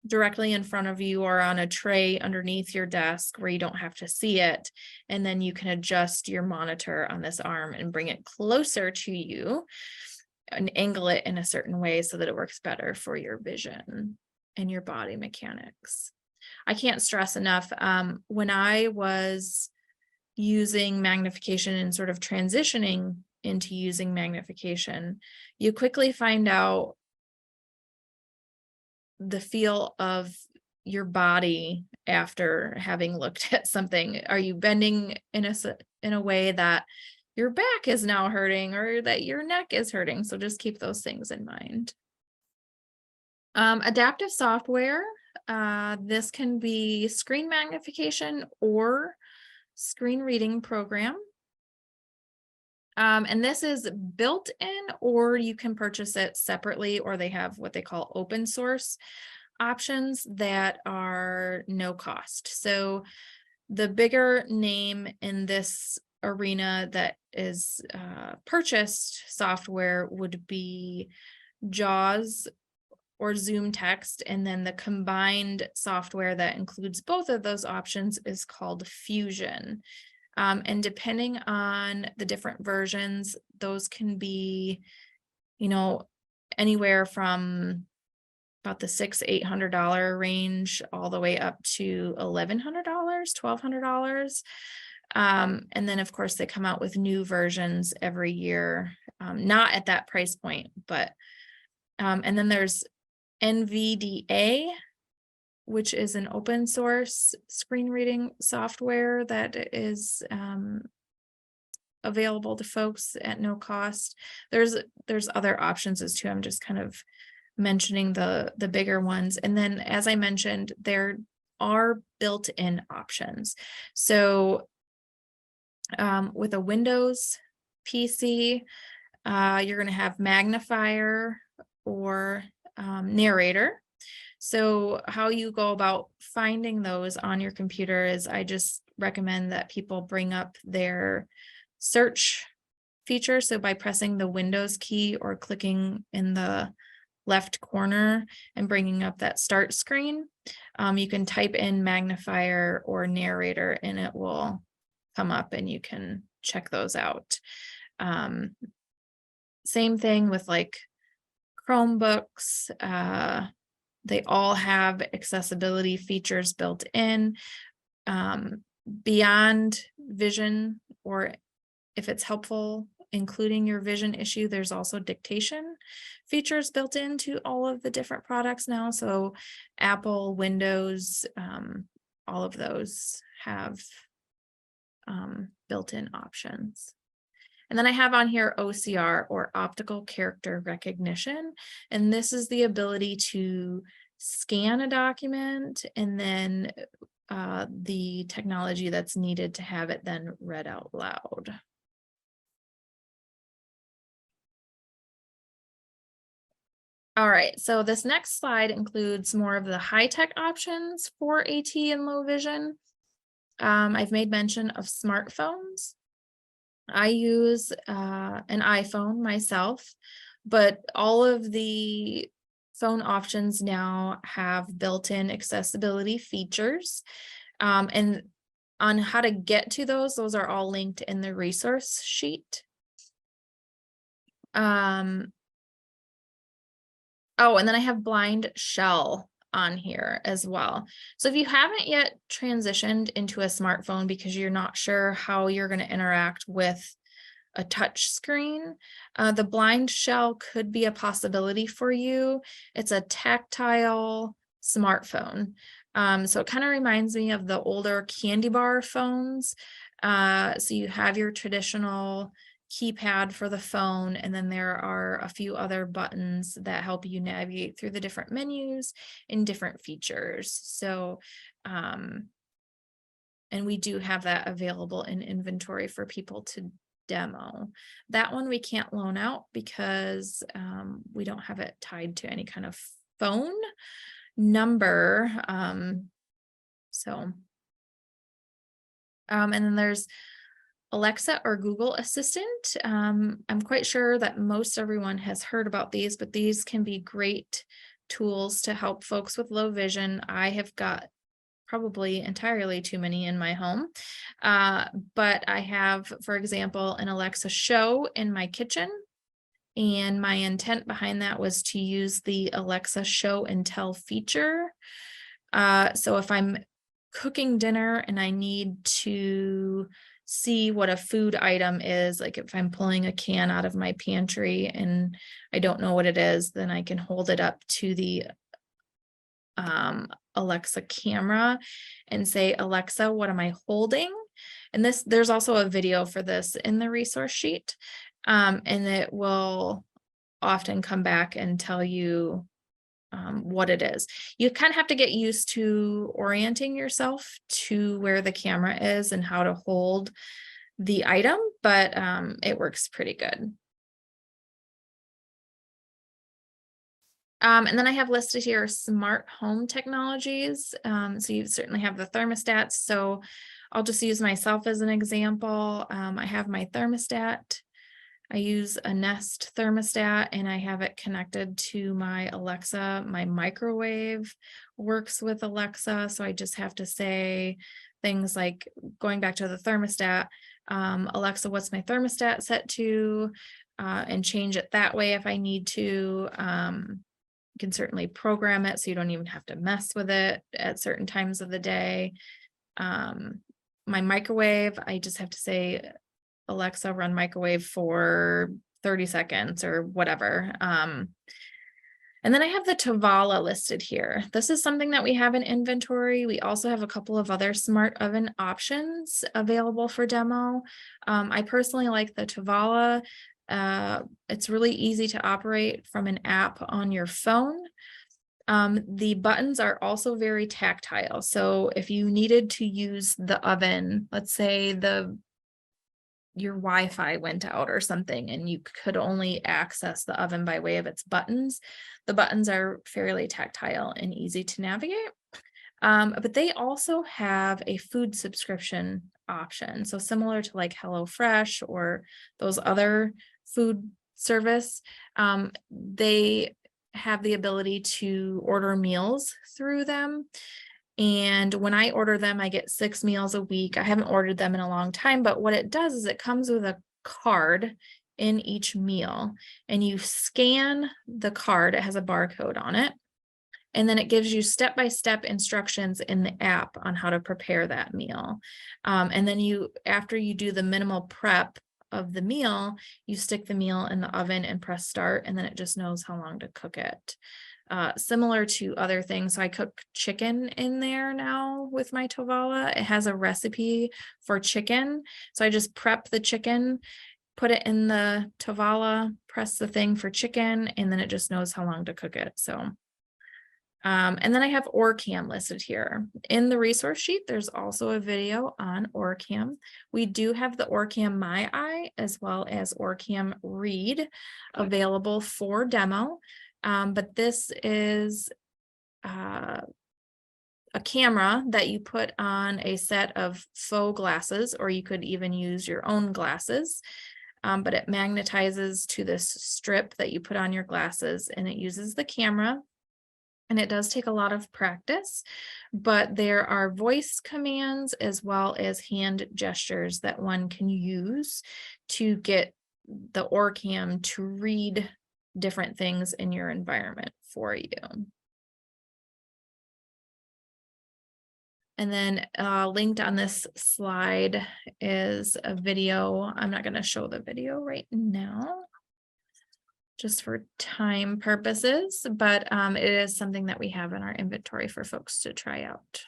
directly in front of you or on a tray underneath your desk where you don't have to see it. And then you can adjust your monitor on this arm and bring it closer to you and angle it in a certain way so that it works better for your vision and your body mechanics. I can't stress enough, when I was using magnification and sort of transitioning into using magnification, you quickly find out the feel of your body after having looked at something. Are you bending in a way that your back is now hurting or that your neck is hurting? So just keep those things in mind. Adaptive software. This can be screen magnification or screen reading program. And this is built in, or you can purchase it separately, or they have what they call open source options that are no cost. So the bigger name in this arena that is purchased software would be JAWS or Zoom Text, and then the combined software that includes both of those options is called Fusion. And depending on the different versions, those can be, you know, anywhere from about the $600-800 range all the way up to $1,100, $1,200. And then of course they come out with new versions every year, not at that price point, but and then there's NVDA, which is an open source screen reading software that is available to folks at no cost. There's other options as too. I'm just kind of mentioning the bigger ones. And then, as I mentioned, there are built-in options. So with a Windows PC, you're going to have magnifier or narrator. So how you go about finding those on your computer is, I just recommend that people bring up their search feature. So by pressing the Windows key or clicking in the left corner and bringing up that start screen, you can type in magnifier or narrator and it will come up and you can check those out. Same thing with like Chromebooks. They all have accessibility features built in. Beyond vision, or if it's helpful, including your vision issue, there's also dictation features built into all of the different products now. So Apple, Windows, all of those have built-in options. And then I have on here OCR, or optical character recognition. And this is the ability to scan a document and then the technology that's needed to have it then read out loud. All right, so this next slide includes more of the high-tech options for AT and low vision. I've made mention of smartphones. I use an iPhone myself, but all of the phone options now have built-in accessibility features. And on how to get to those are all linked in the resource sheet. Oh, and then I have blind shell on here as well. So if you haven't yet transitioned into a smartphone because you're not sure how you're going to interact with a touch screen, the blind shell could be a possibility for you. It's a tactile smartphone. So it kind of reminds me of the older candy bar phones. So you have your traditional keypad for the phone, and then there are a few other buttons that help you navigate through the different menus and different features. So and we do have that available in inventory for people demo. That one we can't loan out because we don't have it tied to any kind of phone number. And then there's Alexa or Google Assistant. I'm quite sure that most everyone has heard about these, but these can be great tools to help folks with low vision. I have got probably entirely too many in my home, but I have, for example, an Alexa Show in my kitchen. And my intent behind that was to use the Alexa Show and Tell feature. So if I'm cooking dinner and I need to see what a food item is, like if I'm pulling a can out of my pantry and I don't know what it is, then I can hold it up to the Alexa camera and say, Alexa, what am I holding? And there's also a video for this in the resource sheet. And it will often come back and tell you what it is. You kind of have to get used to orienting yourself to where the camera is and how to hold the item, but it works pretty good. And then I have listed here smart home technologies. So you certainly have the thermostats. So I'll just use myself as an example. I have my thermostat. I use a Nest thermostat and I have it connected to my Alexa. My microwave works with Alexa. So I just have to say things like, going back to the thermostat, Alexa, what's my thermostat set to? And change it that way if I need to. You can certainly program it so you don't even have to mess with it at certain times of the day. My microwave, I just have to say, Alexa, run microwave for 30 seconds or whatever. And then I have the Tovala listed here. This is something that we have in inventory. We also have a couple of other smart oven options available for demo. I personally like the Tovala. It's really easy to operate from an app on your phone. The buttons are also very tactile. So if you needed to use the oven, let's say your Wi-Fi went out or something and you could only access the oven by way of its buttons, the buttons are fairly tactile and easy to navigate. But they also have a food subscription option. So similar to like HelloFresh or those other food service, they have the ability to order meals through them. And when I order them, I get 6 meals a week. I haven't ordered them in a long time, but what it does is it comes with a card in each meal and you scan the card. It has a barcode on it. And then it gives you step-by-step instructions in the app on how to prepare that meal. And then after you do the minimal prep of the meal, you stick the meal in the oven and press start, and then it just knows how long to cook it. Similar to other things, so I cook chicken in there now with my Tovala. It has a recipe for chicken. So I just prep the chicken, put it in the Tovala, press the thing for chicken, and then it just knows how long to cook it. So and then I have OrCam listed here. In the resource sheet, there's also a video on OrCam. We do have the OrCam MI as well as OrCam Read available for demo. But this is a camera that you put on a set of faux glasses, or you could even use your own glasses. But it magnetizes to this strip that you put on your glasses, and it uses the camera. And it does take a lot of practice, but there are voice commands as well as hand gestures that one can use to get the OrCam to read different things in your environment for you. And then linked on this slide is a video. I'm not going to show the video right now, just for time purposes, but it is something that we have in our inventory for folks to try out.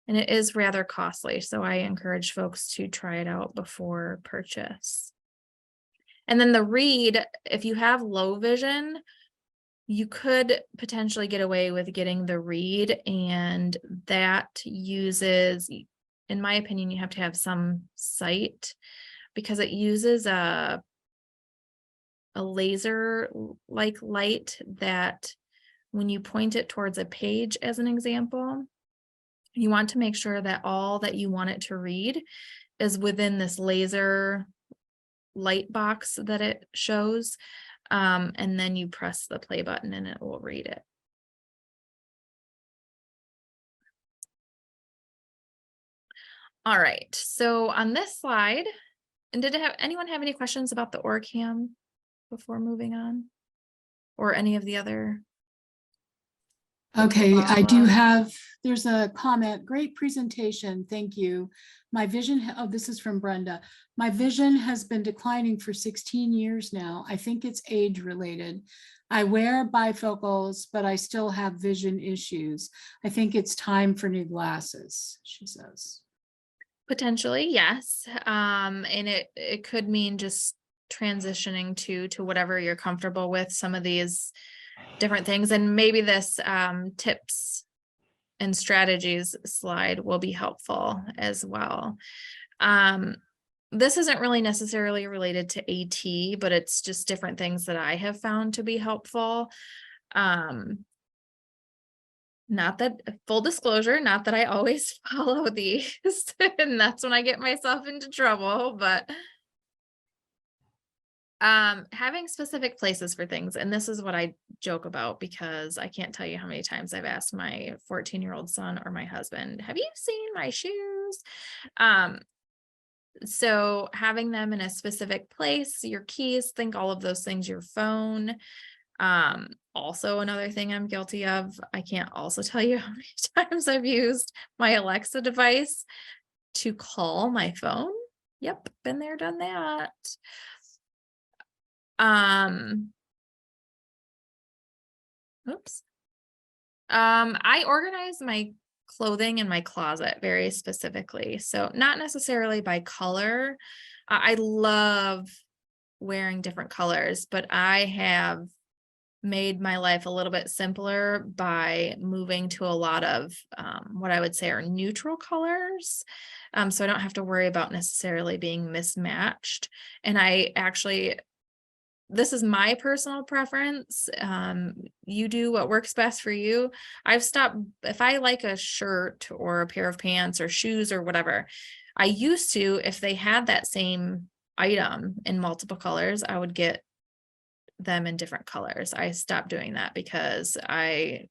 And it is rather costly, so I encourage folks to try it out before purchase. And then the Read, if you have low vision, you could potentially get away with getting the Read, and that uses, in my opinion, you have to have some sight. because it uses a laser like light that when you point it towards a page, as an example, you want to make sure that all that you want it to read is within this laser light box that it shows. And then you press the play button and it will read it. All right, so on this slide, and did anyone have any questions about the OrCam before moving on? Or any of the other? Okay, I do follow-up? have, there's a comment, great presentation, thank you. My vision, oh, this is from Brenda. My vision has been declining for 16 years now. I think it's age related. I wear bifocals, but I still have vision issues. I think it's time for new glasses, she says. Potentially, yes. And it could mean just transitioning to whatever you're comfortable with, some of these different things. And maybe this tips and strategies slide will be helpful as well. This isn't really necessarily related to AT, but it's just different things that I have found to be helpful. Not that, full disclosure, not that I always follow these, and that's when I get myself into trouble, but having specific places for things, and this is what I joke about because I can't tell you how many times I've asked my 14-year-old son or my husband, have you seen my shoes? So having them in a specific place, your keys, think all of those things, your phone. Also another thing I'm guilty of, I can't also tell you how many times I've used my Alexa device to call my phone. Yep, been there, done that. Oops. I organize my clothing in my closet very specifically. So not necessarily by color. I love wearing different colors, but I have made my life a little bit simpler by moving to a lot of what I would say are neutral colors. So I don't have to worry about necessarily being mismatched. And I actually, this is my personal preference. You do what works best for you. I've stopped, if I like a shirt or a pair of pants or shoes or whatever, I used to, if they had that same item in multiple colors, I would get them in different colors. I stopped doing that because I,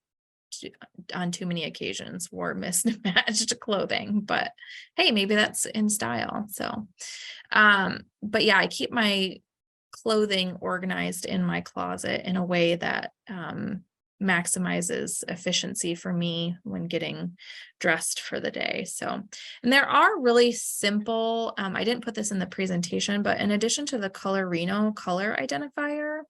on too many occasions, wore mismatched clothing, but hey, maybe that's in style. So, but yeah, I keep my clothing organized in my closet in a way that maximizes efficiency for me when getting dressed for the day. So, and there are really simple, I didn't put this in the presentation, but in addition to the Colorino color identifier,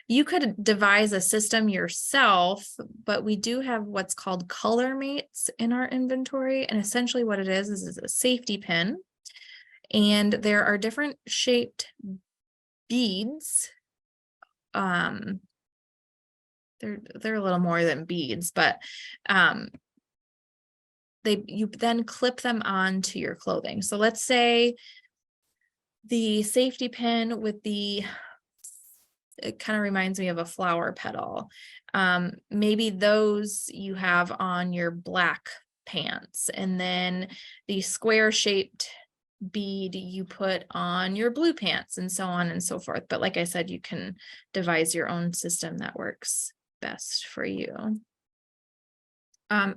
you could devise a system yourself, but we do have what's called color mates in our inventory. And essentially what it is a safety pin. And there are different shaped beads. They're a little more than beads, but you then clip them onto your clothing. So let's say the safety pin with it kind of reminds me of a flower petal. Maybe those you have on your black pants, and then the square shaped bead you put on your blue pants, and so on and so forth. But like I said, you can devise your own system that works best for you. I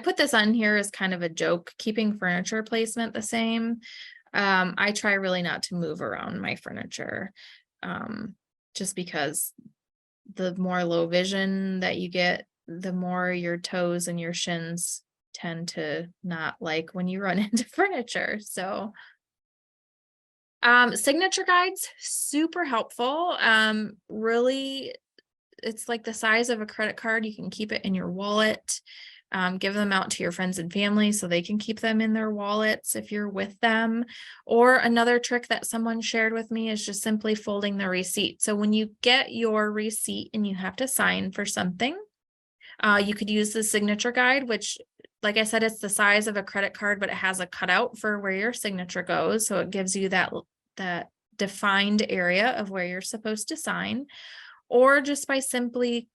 put this on here as kind of a joke, keeping furniture placement the same. I try really not to move around my furniture. Just because the more low vision that you get, the more your toes and your shins tend to not like when you run into furniture. So signature guides, super helpful. Really, it's like the size of a credit card. You can keep it in your wallet. Give them out to your friends and family so they can keep them in their wallets if you're with them. Or another trick that someone shared with me is just simply folding the receipt. So when you get your receipt and you have to sign for something, you could use the signature guide, which, like I said, it's the size of a credit card, but it has a cutout for where your signature goes. So it gives you that that defined area of where you're supposed to sign, or just by simply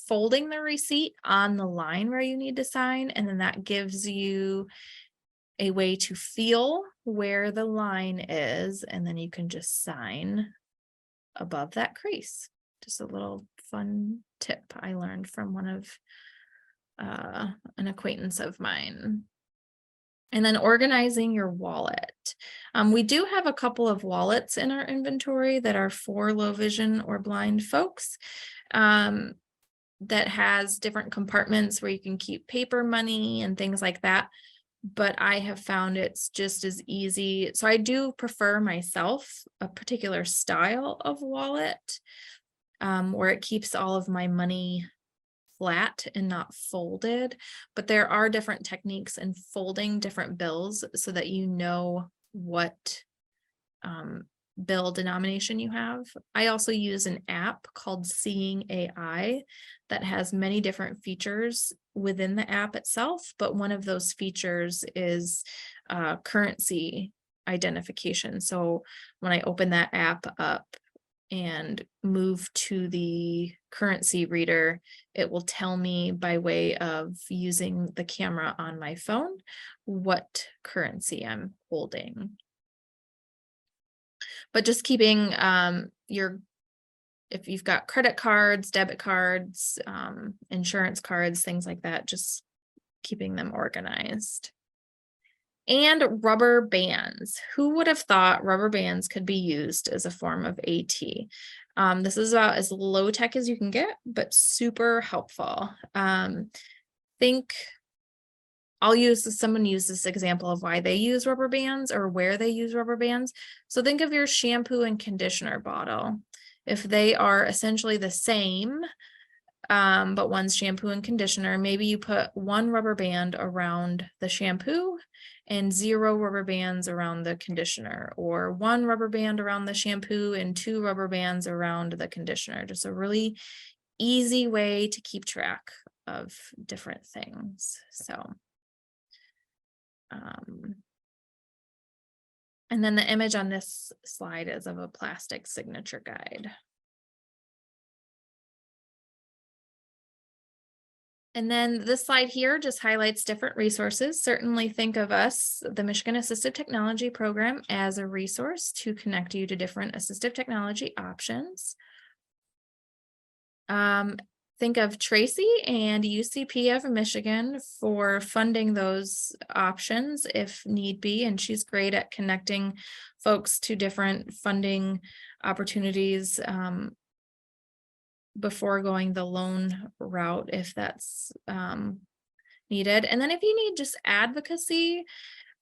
folding the receipt on the line where you need to sign. And then that gives you a way to feel where the line is, and then you can just sign above that crease. Just a little fun tip I learned from one of an acquaintance of mine. And then organizing your wallet. We do have a couple of wallets in our inventory that are for low vision or blind folks, that has different compartments where you can keep paper money and things like that. But I have found it's just as easy. So I do prefer myself a particular style of wallet, where it keeps all of my money flat and not folded. But there are different techniques in folding different bills so that you know what bill denomination you have. I also use an app called Seeing AI that has many different features within the app itself, but one of those features is currency identification. So when I open that app up and move to the currency reader, it will tell me by way of using the camera on my phone what currency I'm holding. But just keeping if you've got credit cards, debit cards, insurance cards, things like that, just keeping them organized. And rubber bands. Who would have thought rubber bands could be used as a form of AT? This is about as low tech as you can get, but super helpful. Someone used this example of why they use rubber bands or where they use rubber bands. So think of your shampoo and conditioner bottle. If they are essentially the same, but one's shampoo and conditioner, maybe you put one rubber band around the shampoo and 0 rubber bands around the conditioner, or 1 rubber band around the shampoo and 2 rubber bands around the conditioner. Just a really easy way to keep track of different things. So and then the image on this slide is of a plastic signature guide. And then this slide here just highlights different resources. Certainly think of us, the Michigan Assistive Technology Program, as a resource to connect you to different assistive technology options. Think of Tracy and UCP of Michigan for funding those options if need be, and she's great at connecting folks to different funding opportunities before going the loan route if that's needed. And then if you need just advocacy,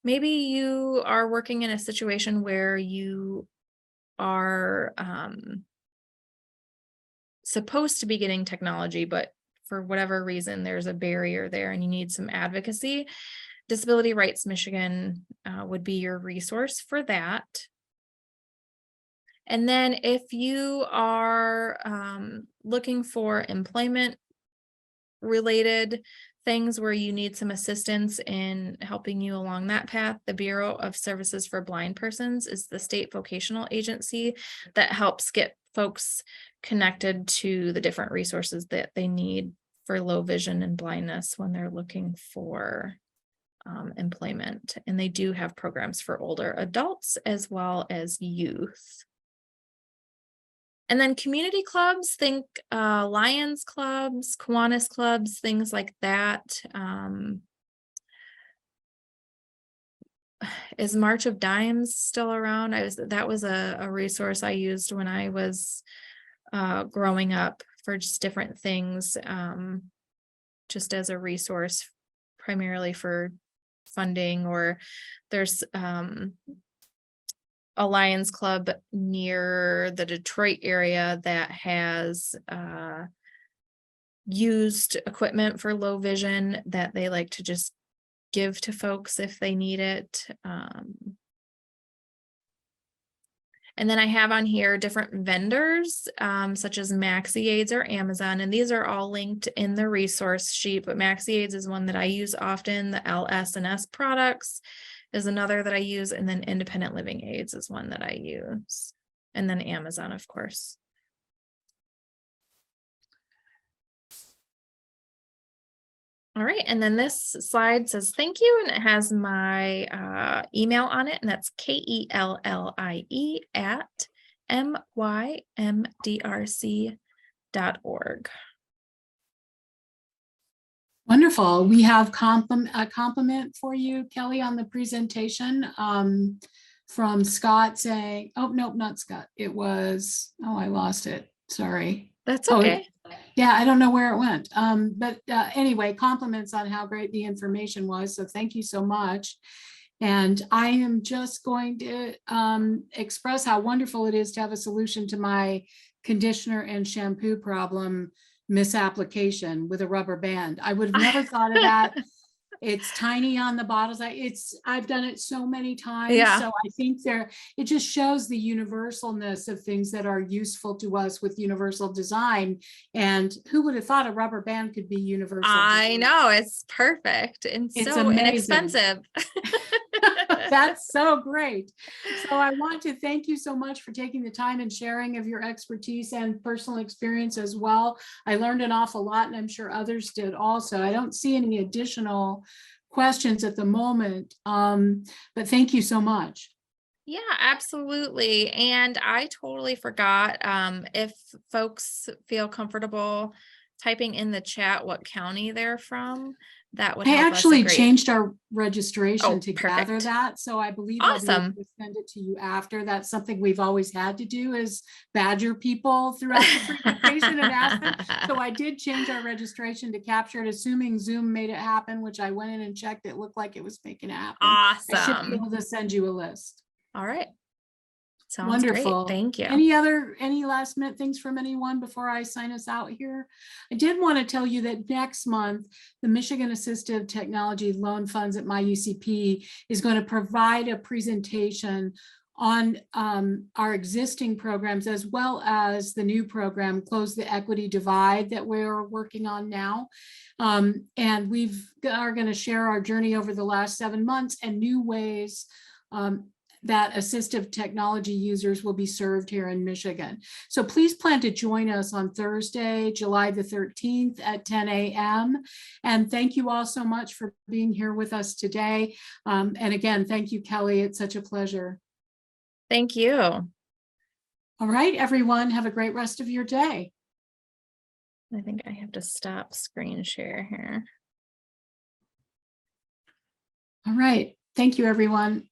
maybe you are working in a situation where you are supposed to be getting technology, but for whatever reason, there's a barrier there and you need some advocacy. Disability Rights Michigan would be your resource for that. And then if you are looking for employment related things where you need some assistance in helping you along that path, the Bureau of Services for Blind Persons is the state vocational agency that helps get folks connected to the different resources that they need for low vision and blindness when they're looking for employment. And they do have programs for older adults as well as youth. And then community clubs, think Lions clubs, Kiwanis clubs, things like that. Is March of Dimes still around? That was a resource I used when I was growing up for just different things, just as a resource primarily for funding. Or there's a Lions Club near the Detroit area that has used equipment for low vision that they like to just give to folks if they need it. And then I have on here different vendors, such as MaxiAids or Amazon, and these are all linked in the resource sheet, but MaxiAids is one that I use often, the LS&S products. is another that I use, and then Independent Living Aids is one that I use, and then Amazon, of course. All right, and then this slide says thank you, and it has my email on it, and that's KELLIE@mymdrc.org. Wonderful. We have a compliment for you, Kelly, on the presentation from Scott saying, oh, nope, not Scott. It was, oh, I lost it. Sorry. That's Oh, okay. yeah, I don't know where it went. But anyway, compliments on how great the information was. So thank you so much. And I am just going to express how wonderful it is to have a solution to my conditioner and shampoo problem misapplication with a rubber band. I would have never thought of that. It's tiny on the bottles. I've done it so many times. Yeah. So I think it just shows the universalness of things that are useful to us with universal design. And who would have thought a rubber band could be universal? I know, it's perfect and It's so amazing. inexpensive. That's so great. So I want to thank you so much for taking the time and sharing of your expertise and personal experience as well. I learned an awful lot, and I'm sure others did also. I don't see any additional questions at the moment, but thank you so much. Yeah, absolutely. And I totally forgot, if folks feel comfortable typing in the chat what county they're from, that would I help us a actually great- changed our registration Oh, to gather perfect. that. So I believe I'll be Awesome. able to send it to you after. That's something we've always had to do, is badger people throughout the presentation and ask them. So I did change our registration to capture it, assuming Zoom made it happen, which I went in and checked. It looked like it was making it happen. I should be Awesome. able to send you a list. All right. Sounds Wonderful. great. Thank you. Any last minute things from anyone before I sign us out here? I did want to tell you that next month, the Michigan Assistive Technology Loan Funds at MI-UCP is going to provide a presentation on our existing programs, as well as the new program, Close the Equity Divide, that we're working on now. And we are going to share our journey over the last 7 months and new ways that assistive technology users will be served here in Michigan. So please plan to join us on Thursday, July the 13th at 10 a.m. And thank you all so much for being here with us today. And again, thank you, Kelly. It's such a pleasure. Thank you. All right, everyone, have a great rest of your day. I think I have to stop screen share here. All right, thank you, everyone.